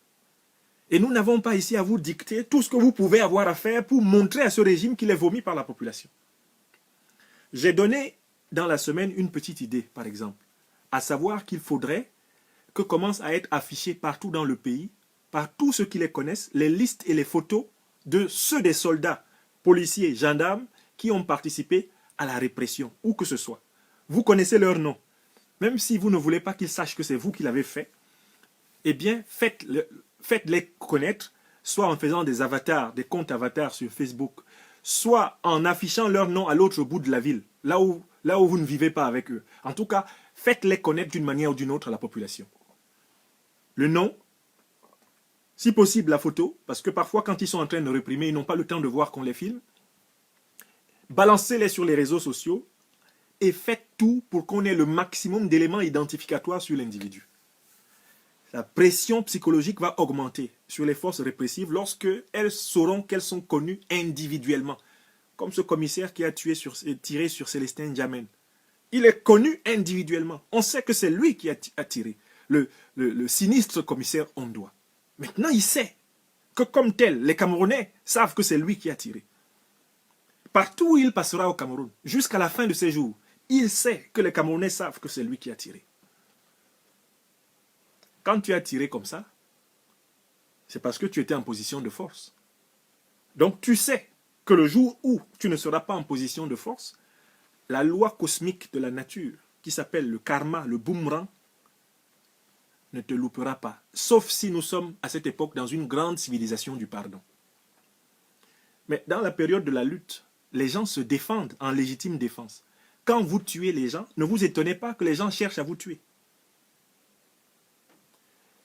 Et nous n'avons pas ici à vous dicter tout ce que vous pouvez avoir à faire pour montrer à ce régime qu'il est vomi par la population. J'ai donné dans la semaine une petite idée, par exemple, à savoir qu'il faudrait que commencent à être affichés partout dans le pays, par tous ceux qui les connaissent, les listes et les photos de ceux des soldats, policiers, gendarmes qui ont participé à la répression, où que ce soit. Vous connaissez leur nom. Même si vous ne voulez pas qu'ils sachent que c'est vous qui l'avez fait, eh bien, faites-les connaître, soit en faisant des avatars, des comptes avatars sur Facebook, soit en affichant leur nom à l'autre bout de la ville, là où vous ne vivez pas avec eux. En tout cas, faites-les connaître d'une manière ou d'une autre à la population. Le nom, si possible la photo, parce que parfois quand ils sont en train de réprimer, ils n'ont pas le temps de voir qu'on les filme. Balancez-les sur les réseaux sociaux, et faites tout pour qu'on ait le maximum d'éléments identificatoires sur l'individu. La pression psychologique va augmenter sur les forces répressives lorsque elles sauront qu'elles sont connues individuellement. Comme ce commissaire qui a tiré sur Célestin Djamène. Il est connu individuellement. On sait que c'est lui qui a tiré. Le sinistre commissaire Ondoa. Maintenant, il sait que comme tel, les Camerounais savent que c'est lui qui a tiré. Partout où il passera au Cameroun, jusqu'à la fin de ses jours, il sait que les Camerounais savent que c'est lui qui a tiré. Quand tu as tiré comme ça, c'est parce que tu étais en position de force. Donc tu sais que le jour où tu ne seras pas en position de force, la loi cosmique de la nature, qui s'appelle le karma, le boomerang, ne te loupera pas. Sauf si nous sommes à cette époque dans une grande civilisation du pardon. Mais dans la période de la lutte, les gens se défendent en légitime défense. Quand vous tuez les gens, ne vous étonnez pas que les gens cherchent à vous tuer.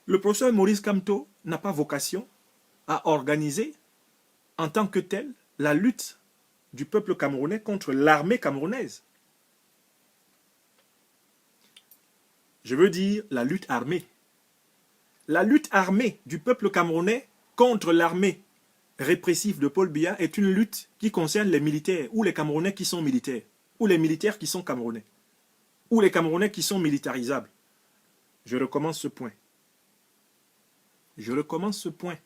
Le professeur Maurice Kamto n'a pas vocation à organiser en tant que tel la lutte du peuple camerounais contre l'armée camerounaise. Je veux dire la lutte armée. La lutte armée du peuple camerounais contre l'armée répressive de Paul Biya est une lutte qui concerne les militaires ou les Camerounais qui sont militaires, ou les militaires qui sont camerounais, ou les Camerounais qui sont militarisables. Je recommence ce point. Je recommence ce point.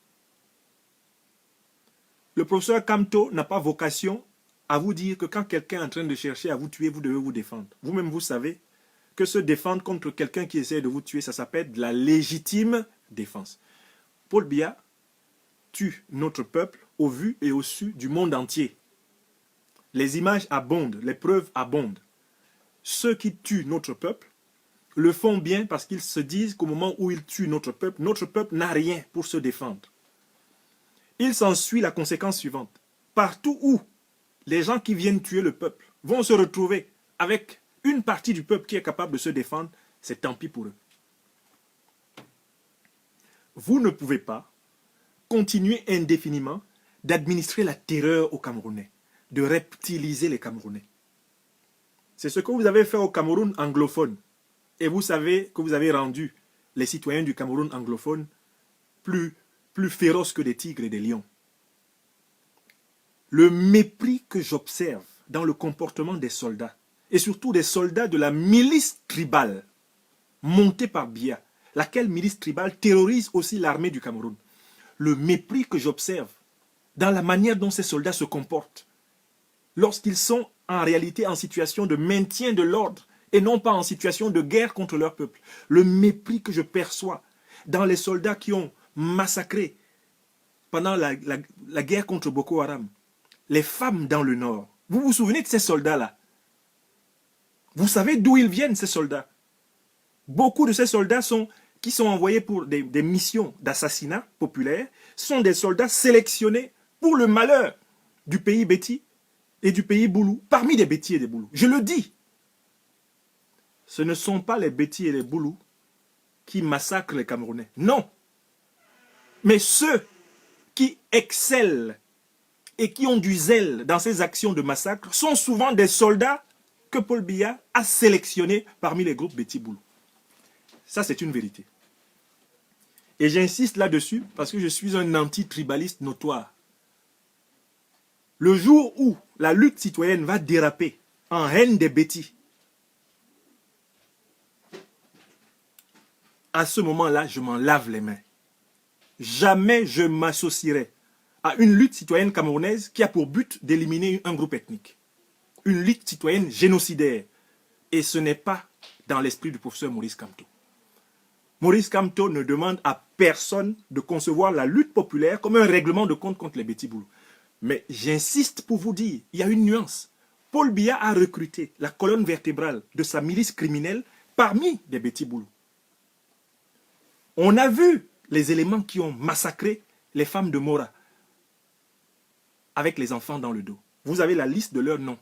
Le professeur Kamto n'a pas vocation à vous dire que quand quelqu'un est en train de chercher à vous tuer, vous devez vous défendre. Vous-même, vous savez que se défendre contre quelqu'un qui essaie de vous tuer, ça s'appelle de la légitime défense. Paul Biya tue notre peuple au vu et au su du monde entier. Les images abondent, les preuves abondent. Ceux qui tuent notre peuple le font bien parce qu'ils se disent qu'au moment où ils tuent notre peuple n'a rien pour se défendre. Il s'ensuit la conséquence suivante. Partout où les gens qui viennent tuer le peuple vont se retrouver avec une partie du peuple qui est capable de se défendre, c'est tant pis pour eux. Vous ne pouvez pas continuer indéfiniment d'administrer la terreur aux Camerounais, de reptiliser les Camerounais. C'est ce que vous avez fait au Cameroun anglophone. Et vous savez que vous avez rendu les citoyens du Cameroun anglophone plus féroces que des tigres et des lions. Le mépris que j'observe dans le comportement des soldats, et surtout des soldats de la milice tribale, montée par Biya, laquelle milice tribale terrorise aussi l'armée du Cameroun. Le mépris que j'observe dans la manière dont ces soldats se comportent, lorsqu'ils sont en réalité en situation de maintien de l'ordre, et non pas en situation de guerre contre leur peuple. Le mépris que je perçois dans les soldats qui ont massacré pendant la guerre contre Boko Haram, les femmes dans le nord. Vous vous souvenez de ces soldats-là? Vous savez d'où ils viennent, ces soldats? Beaucoup de ces soldats qui sont envoyés pour des missions d'assassinat populaire sont des soldats sélectionnés pour le malheur du pays Béti et du pays Boulou, parmi des Béti et des Boulous. Je le dis. Ce ne sont pas les Béti et les Boulous qui massacrent les Camerounais. Non. Mais ceux qui excellent et qui ont du zèle dans ces actions de massacre sont souvent des soldats que Paul Biya a sélectionnés parmi les groupes Béti Boulou. Ça, c'est une vérité. Et j'insiste là-dessus parce que je suis un anti-tribaliste notoire. Le jour où la lutte citoyenne va déraper en haine des Béti, à ce moment-là, je m'en lave les mains. Jamais je m'associerai à une lutte citoyenne camerounaise qui a pour but d'éliminer un groupe ethnique. Une lutte citoyenne génocidaire. Et ce n'est pas dans l'esprit du professeur Maurice Kamto. Maurice Kamto ne demande à personne de concevoir la lutte populaire comme un règlement de compte contre les Béti Boulou. Mais j'insiste pour vous dire, il y a une nuance. Paul Biya a recruté la colonne vertébrale de sa milice criminelle parmi les Béti Boulou. On a vu les éléments qui ont massacré les femmes de Mora avec les enfants dans le dos. Vous avez la liste de leurs noms.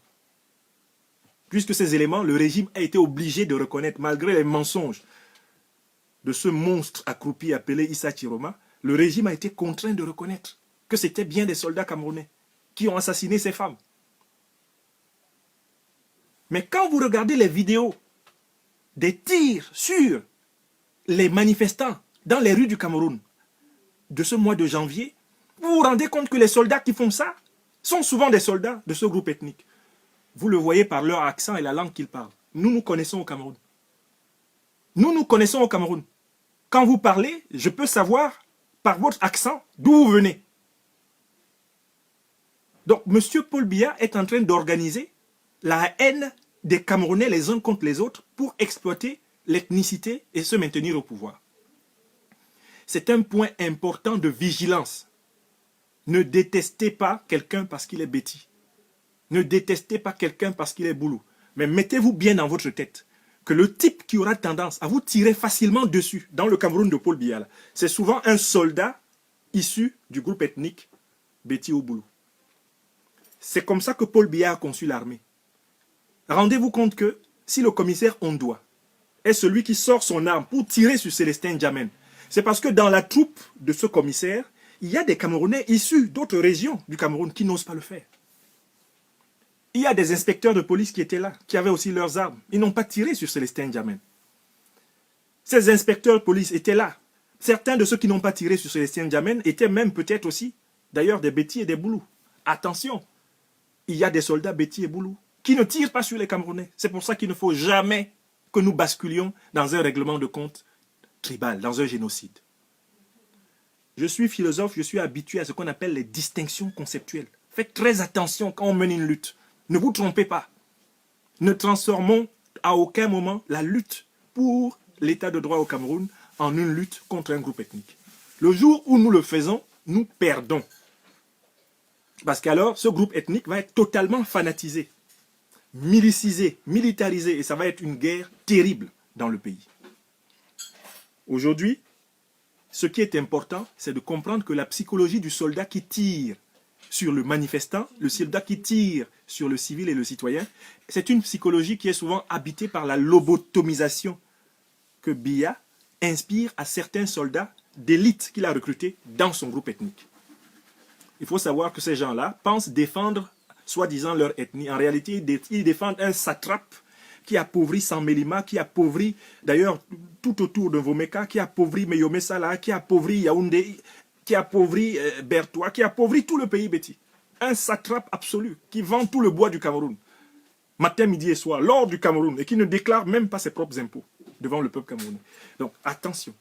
Puisque ces éléments, le régime a été obligé de reconnaître, malgré les mensonges de ce monstre accroupi appelé Issa Chiroma, le régime a été contraint de reconnaître que c'était bien des soldats camerounais qui ont assassiné ces femmes. Mais quand vous regardez les vidéos des tirs sur les manifestants dans les rues du Cameroun de ce mois de janvier, vous vous rendez compte que les soldats qui font ça sont souvent des soldats de ce groupe ethnique. Vous le voyez par leur accent et la langue qu'ils parlent. Nous, nous connaissons au Cameroun. Nous, nous connaissons au Cameroun. Quand vous parlez, je peux savoir par votre accent d'où vous venez. Donc, M. Paul Biya est en train d'organiser la haine des Camerounais les uns contre les autres pour exploiter l'ethnicité et se maintenir au pouvoir. C'est un point important de vigilance. Ne détestez pas quelqu'un parce qu'il est bêtis. Ne détestez pas quelqu'un parce qu'il est boulot. Mais mettez-vous bien dans votre tête que le type qui aura tendance à vous tirer facilement dessus dans le Cameroun de Paul Biya, c'est souvent un soldat issu du groupe ethnique Béti au boulot. C'est comme ça que Paul Biya a conçu l'armée. Rendez-vous compte que si le commissaire Ondoa est celui qui sort son arme pour tirer sur Célestin Djamène, c'est parce que dans la troupe de ce commissaire, il y a des Camerounais issus d'autres régions du Cameroun qui n'osent pas le faire. Il y a des inspecteurs de police qui étaient là, qui avaient aussi leurs armes. Ils n'ont pas tiré sur Célestin Djamène. Ces inspecteurs de police étaient là. Certains de ceux qui n'ont pas tiré sur Célestin Djamène étaient même peut-être aussi, d'ailleurs, des Bétis et des Boulous. Attention, il y a des soldats Bétis et Boulous qui ne tirent pas sur les Camerounais. C'est pour ça qu'il ne faut jamais que nous basculions dans un règlement de compte tribal, dans un génocide. Je suis philosophe, je suis habitué à ce qu'on appelle les distinctions conceptuelles. Faites très attention quand on mène une lutte. Ne vous trompez pas. Ne transformons à aucun moment la lutte pour l'état de droit au Cameroun en une lutte contre un groupe ethnique. Le jour où nous le faisons, nous perdons. Parce qu'alors, ce groupe ethnique va être totalement fanatisé, milicisé, militarisé, et ça va être une guerre terrible dans le pays. Aujourd'hui, ce qui est important, c'est de comprendre que la psychologie du soldat qui tire sur le manifestant, le soldat qui tire sur le civil et le citoyen, c'est une psychologie qui est souvent habitée par la lobotomisation que Biya inspire à certains soldats d'élite qu'il a recrutés dans son groupe ethnique. Il faut savoir que ces gens-là pensent défendre, soi-disant, leur ethnie. En réalité, ils défendent un satrape qui appauvrit Samelima, qui appauvrit d'ailleurs tout autour de Vomeka, qui appauvrit Meyomé Sala, qui appauvrit Yaoundé, qui appauvrit Bertois, qui appauvrit tout le pays Béti. Un satrape absolu qui vend tout le bois du Cameroun, matin, midi et soir, l'or du Cameroun, et qui ne déclare même pas ses propres impôts devant le peuple camerounais. Donc attention.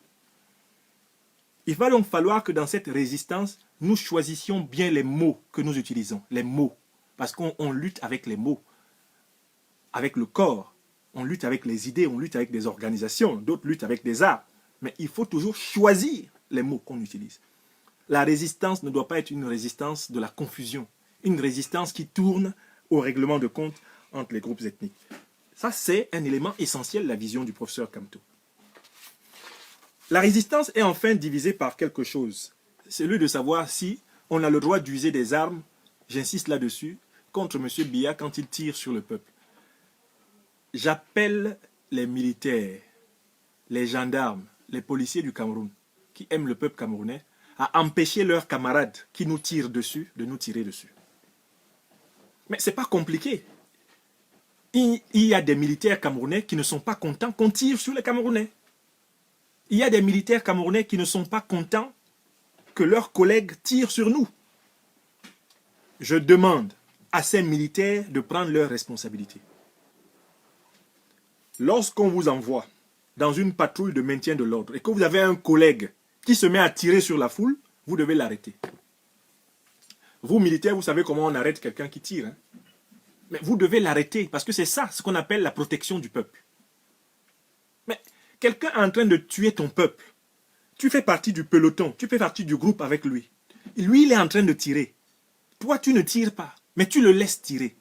Il va donc falloir que dans cette résistance, nous choisissions bien les mots que nous utilisons, les mots. Parce qu'on lutte avec les mots, avec le corps, on lutte avec les idées, on lutte avec des organisations, d'autres luttent avec des arts. Mais il faut toujours choisir les mots qu'on utilise. La résistance ne doit pas être une résistance de la confusion, une résistance qui tourne au règlement de compte entre les groupes ethniques. Ça, c'est un élément essentiel de la vision du professeur Kamto. La résistance est enfin divisée par quelque chose. C'est celui de savoir si on a le droit d'user des armes, j'insiste là-dessus, contre M. Biya quand il tire sur le peuple. J'appelle les militaires, les gendarmes, les policiers du Cameroun, qui aiment le peuple camerounais, à empêcher leurs camarades qui nous tirent dessus, de nous tirer dessus. Mais ce n'est pas compliqué. Il y a des militaires camerounais qui ne sont pas contents qu'on tire sur les Camerounais. Il y a des militaires camerounais qui ne sont pas contents que leurs collègues tirent sur nous. Je demande à ces militaires de prendre leurs responsabilités. Lorsqu'on vous envoie dans une patrouille de maintien de l'ordre et que vous avez un collègue qui se met à tirer sur la foule, vous devez l'arrêter. Vous, militaires, vous savez comment on arrête quelqu'un qui tire. Hein? Mais vous devez l'arrêter parce que c'est ça ce qu'on appelle la protection du peuple. Mais quelqu'un est en train de tuer ton peuple. Tu fais partie du peloton, tu fais partie du groupe avec lui. Lui, il est en train de tirer. Toi, tu ne tires pas, mais tu le laisses tirer.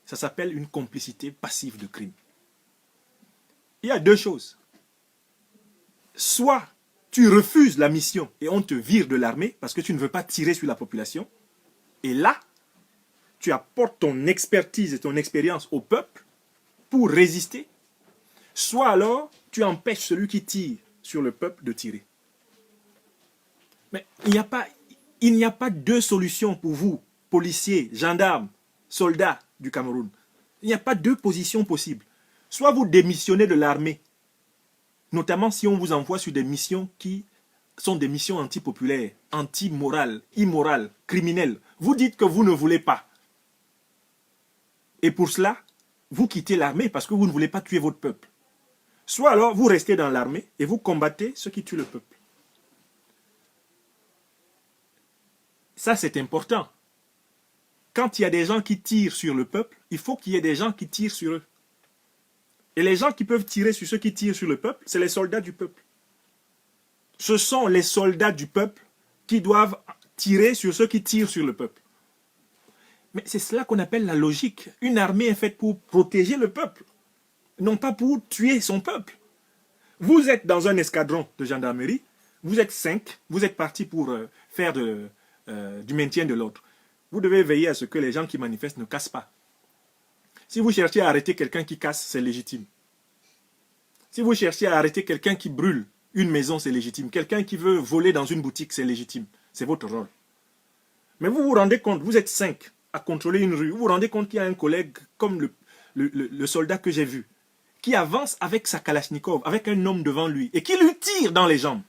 Ça s'appelle une complicité passive de crime. Il y a deux choses. Soit tu refuses la mission et on te vire de l'armée parce que tu ne veux pas tirer sur la population. Et là, tu apportes ton expertise et ton expérience au peuple pour résister. Soit alors, tu empêches celui qui tire sur le peuple de tirer. Mais il n'y a pas deux solutions pour vous, policiers, gendarmes, soldats du Cameroun. Il n'y a pas deux positions possibles. Soit vous démissionnez de l'armée, notamment si on vous envoie sur des missions qui sont des missions antipopulaires, anti-morales, immorales, criminelles. Vous dites que vous ne voulez pas. Et pour cela, vous quittez l'armée parce que vous ne voulez pas tuer votre peuple. Soit alors, vous restez dans l'armée et vous combattez ceux qui tuent le peuple. Ça, c'est important. Quand il y a des gens qui tirent sur le peuple, il faut qu'il y ait des gens qui tirent sur eux. Et les gens qui peuvent tirer sur ceux qui tirent sur le peuple, c'est les soldats du peuple. Ce sont les soldats du peuple qui doivent tirer sur ceux qui tirent sur le peuple. Mais c'est cela qu'on appelle la logique. Une armée est faite pour protéger le peuple, non pas pour tuer son peuple. Vous êtes dans un escadron de gendarmerie, vous êtes 5, vous êtes partis pour faire du maintien de l'ordre. Vous devez veiller à ce que les gens qui manifestent ne cassent pas. Si vous cherchez à arrêter quelqu'un qui casse, c'est légitime. Si vous cherchez à arrêter quelqu'un qui brûle une maison, c'est légitime. Quelqu'un qui veut voler dans une boutique, c'est légitime. C'est votre rôle. Mais vous vous rendez compte, vous êtes 5 à contrôler une rue. Vous vous rendez compte qu'il y a un collègue comme le soldat que j'ai vu, qui avance avec sa Kalachnikov, avec un homme devant lui, et qui lui tire dans les jambes.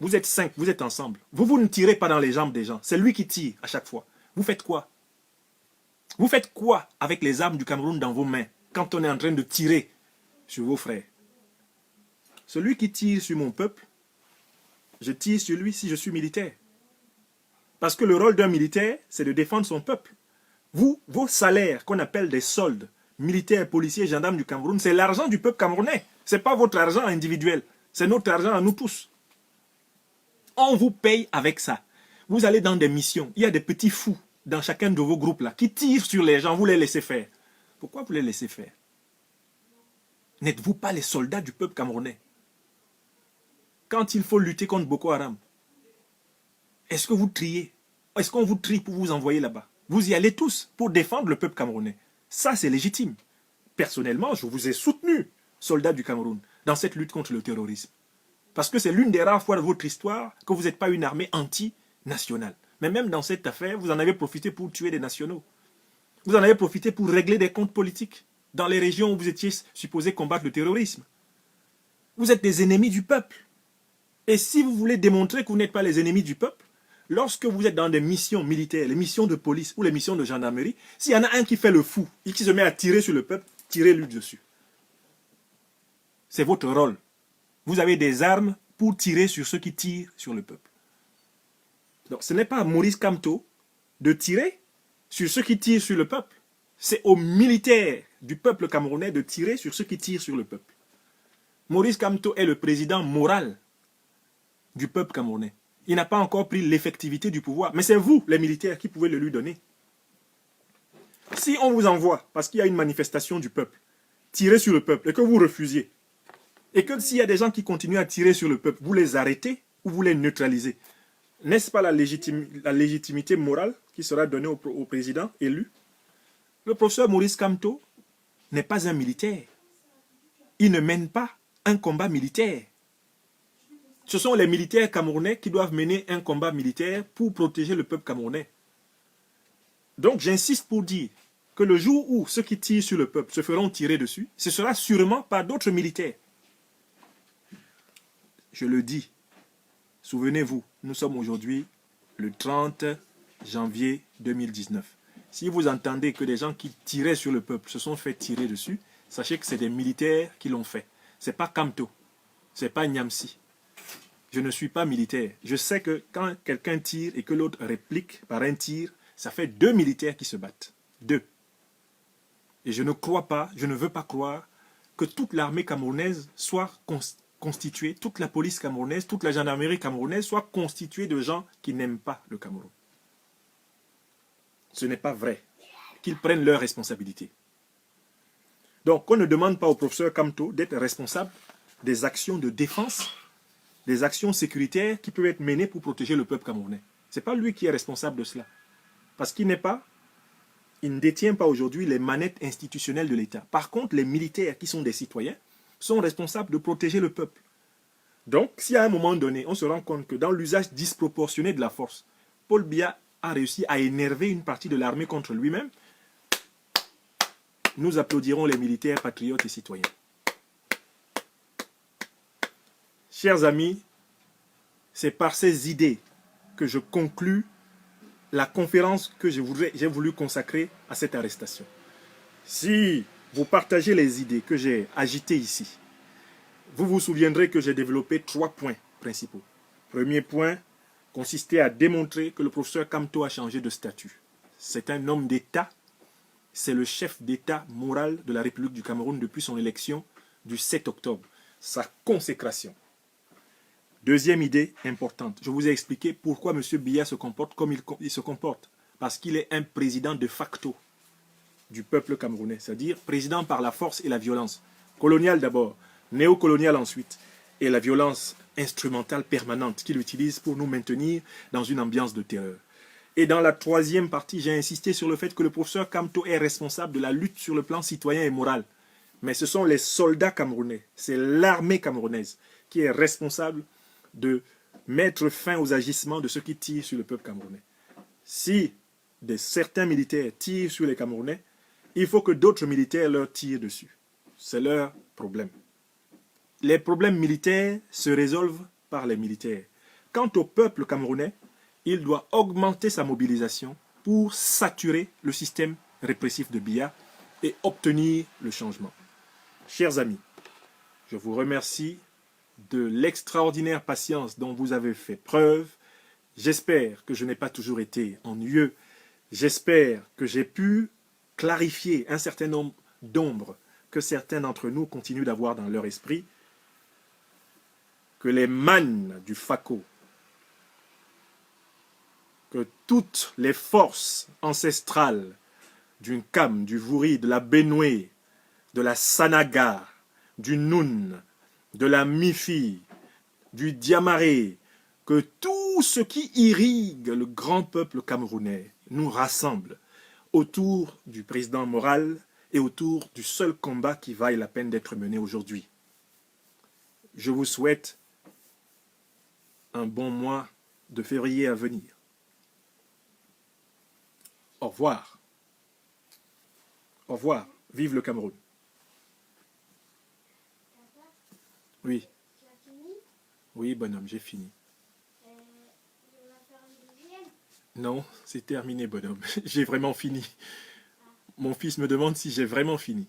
Vous êtes 5, vous êtes ensemble. Vous ne tirez pas dans les jambes des gens. C'est lui qui tire à chaque fois. Vous faites quoi? Vous faites quoi avec les armes du Cameroun dans vos mains quand on est en train de tirer sur vos frères? Celui qui tire sur mon peuple, je tire sur lui si je suis militaire. Parce que le rôle d'un militaire, c'est de défendre son peuple. Vous, vos salaires, qu'on appelle des soldes, militaires, policiers, gendarmes du Cameroun, c'est l'argent du peuple camerounais. Ce n'est pas votre argent individuel. C'est notre argent à nous tous. On vous paye avec ça. Vous allez dans des missions. Il y a des petits fous dans chacun de vos groupes là qui tirent sur les gens. Vous les laissez faire. Pourquoi vous les laissez faire? N'êtes-vous pas les soldats du peuple camerounais? Quand il faut lutter contre Boko Haram, est-ce que vous triez? Est-ce qu'on vous trie pour vous envoyer là-bas? Vous y allez tous pour défendre le peuple camerounais. Ça, c'est légitime. Personnellement, je vous ai soutenu, soldats du Cameroun, dans cette lutte contre le terrorisme. Parce que c'est l'une des rares fois de votre histoire que vous n'êtes pas une armée anti-nationale. Mais même dans cette affaire, vous en avez profité pour tuer des nationaux. Vous en avez profité pour régler des comptes politiques dans les régions où vous étiez supposé combattre le terrorisme. Vous êtes des ennemis du peuple. Et si vous voulez démontrer que vous n'êtes pas les ennemis du peuple, lorsque vous êtes dans des missions militaires, les missions de police ou les missions de gendarmerie, s'il y en a un qui fait le fou et qui se met à tirer sur le peuple, tirez-lui dessus. C'est votre rôle. Vous avez des armes pour tirer sur ceux qui tirent sur le peuple. Donc ce n'est pas à Maurice Kamto de tirer sur ceux qui tirent sur le peuple. C'est aux militaires du peuple camerounais de tirer sur ceux qui tirent sur le peuple. Maurice Kamto est le président moral du peuple camerounais. Il n'a pas encore pris l'effectivité du pouvoir, mais c'est vous, les militaires, qui pouvez le lui donner. Si on vous envoie, parce qu'il y a une manifestation du peuple, tirer sur le peuple, et que vous refusiez, et que s'il y a des gens qui continuent à tirer sur le peuple, vous les arrêtez ou vous les neutralisez, n'est-ce pas la légitimité morale qui sera donnée au président élu? Le professeur Maurice Kamto n'est pas un militaire. Il ne mène pas un combat militaire. Ce sont les militaires camerounais qui doivent mener un combat militaire pour protéger le peuple camerounais. Donc j'insiste pour dire que le jour où ceux qui tirent sur le peuple se feront tirer dessus, ce sera sûrement par d'autres militaires. Je le dis, souvenez-vous, nous sommes aujourd'hui le 30 janvier 2019. Si vous entendez que des gens qui tiraient sur le peuple se sont fait tirer dessus, sachez que c'est des militaires qui l'ont fait. Ce n'est pas Kamto, ce n'est pas Nyamsi. Je ne suis pas militaire. Je sais que quand quelqu'un tire et que l'autre réplique par un tir, ça fait 2 militaires qui se battent. 2. Et je ne crois pas, je ne veux pas croire que toute l'armée camerounaise soit constituée, toute la police camerounaise, toute la gendarmerie camerounaise soit constituée de gens qui n'aiment pas le Cameroun. Ce n'est pas vrai. Qu'ils prennent leurs responsabilités. Donc, on ne demande pas au professeur Kamto d'être responsable des actions de défense, des actions sécuritaires qui peuvent être menées pour protéger le peuple camerounais. Ce n'est pas lui qui est responsable de cela. Parce qu'il ne détient pas aujourd'hui les manettes institutionnelles de l'État. Par contre, les militaires qui sont des citoyens sont responsables de protéger le peuple. Donc, si à un moment donné, on se rend compte que dans l'usage disproportionné de la force, Paul Biya a réussi à énerver une partie de l'armée contre lui-même, nous applaudirons les militaires, patriotes et citoyens. Chers amis, c'est par ces idées que je conclus la conférence que j'ai voulu consacrer à cette arrestation. Si vous partagez les idées que j'ai agitées ici, vous vous souviendrez que j'ai développé 3 points principaux. Premier point consistait à démontrer que le professeur Kamto a changé de statut. C'est un homme d'État, c'est le chef d'État moral de la République du Cameroun depuis son élection du 7 octobre, sa consécration. Deuxième idée importante, je vous ai expliqué pourquoi M. Biya se comporte comme il se comporte. Parce qu'il est un président de facto du peuple camerounais, c'est-à-dire président par la force et la violence. Colonial d'abord, néocolonial ensuite, et la violence instrumentale permanente qu'il utilise pour nous maintenir dans une ambiance de terreur. Et dans la troisième partie, j'ai insisté sur le fait que le professeur Kamto est responsable de la lutte sur le plan citoyen et moral. Mais ce sont les soldats camerounais, c'est l'armée camerounaise qui est responsable de mettre fin aux agissements de ceux qui tirent sur le peuple camerounais. Si certains militaires tirent sur les Camerounais, il faut que d'autres militaires leur tirent dessus. C'est leur problème. Les problèmes militaires se résolvent par les militaires. Quant au peuple camerounais, il doit augmenter sa mobilisation pour saturer le système répressif de Biya et obtenir le changement. Chers amis, je vous remercie de l'extraordinaire patience dont vous avez fait preuve. J'espère que je n'ai pas toujours été ennuyeux. J'espère que j'ai pu clarifier un certain nombre d'ombres que certains d'entre nous continuent d'avoir dans leur esprit. Que les mannes du FACO, que toutes les forces ancestrales du Nkam, du Vouri, de la Benoué, de la Sanaga, du Noun, de la Mifi, du Diamaré, que tout ce qui irrigue le grand peuple camerounais nous rassemble autour du président moral et autour du seul combat qui vaille la peine d'être mené aujourd'hui. Je vous souhaite un bon mois de février à venir. Au revoir. Au revoir. Vive le Cameroun. Oui. Tu as fini? Oui, bonhomme, j'ai fini. On va faire une deuxième? Non, c'est terminé, bonhomme. J'ai vraiment fini. Mon fils me demande si j'ai vraiment fini.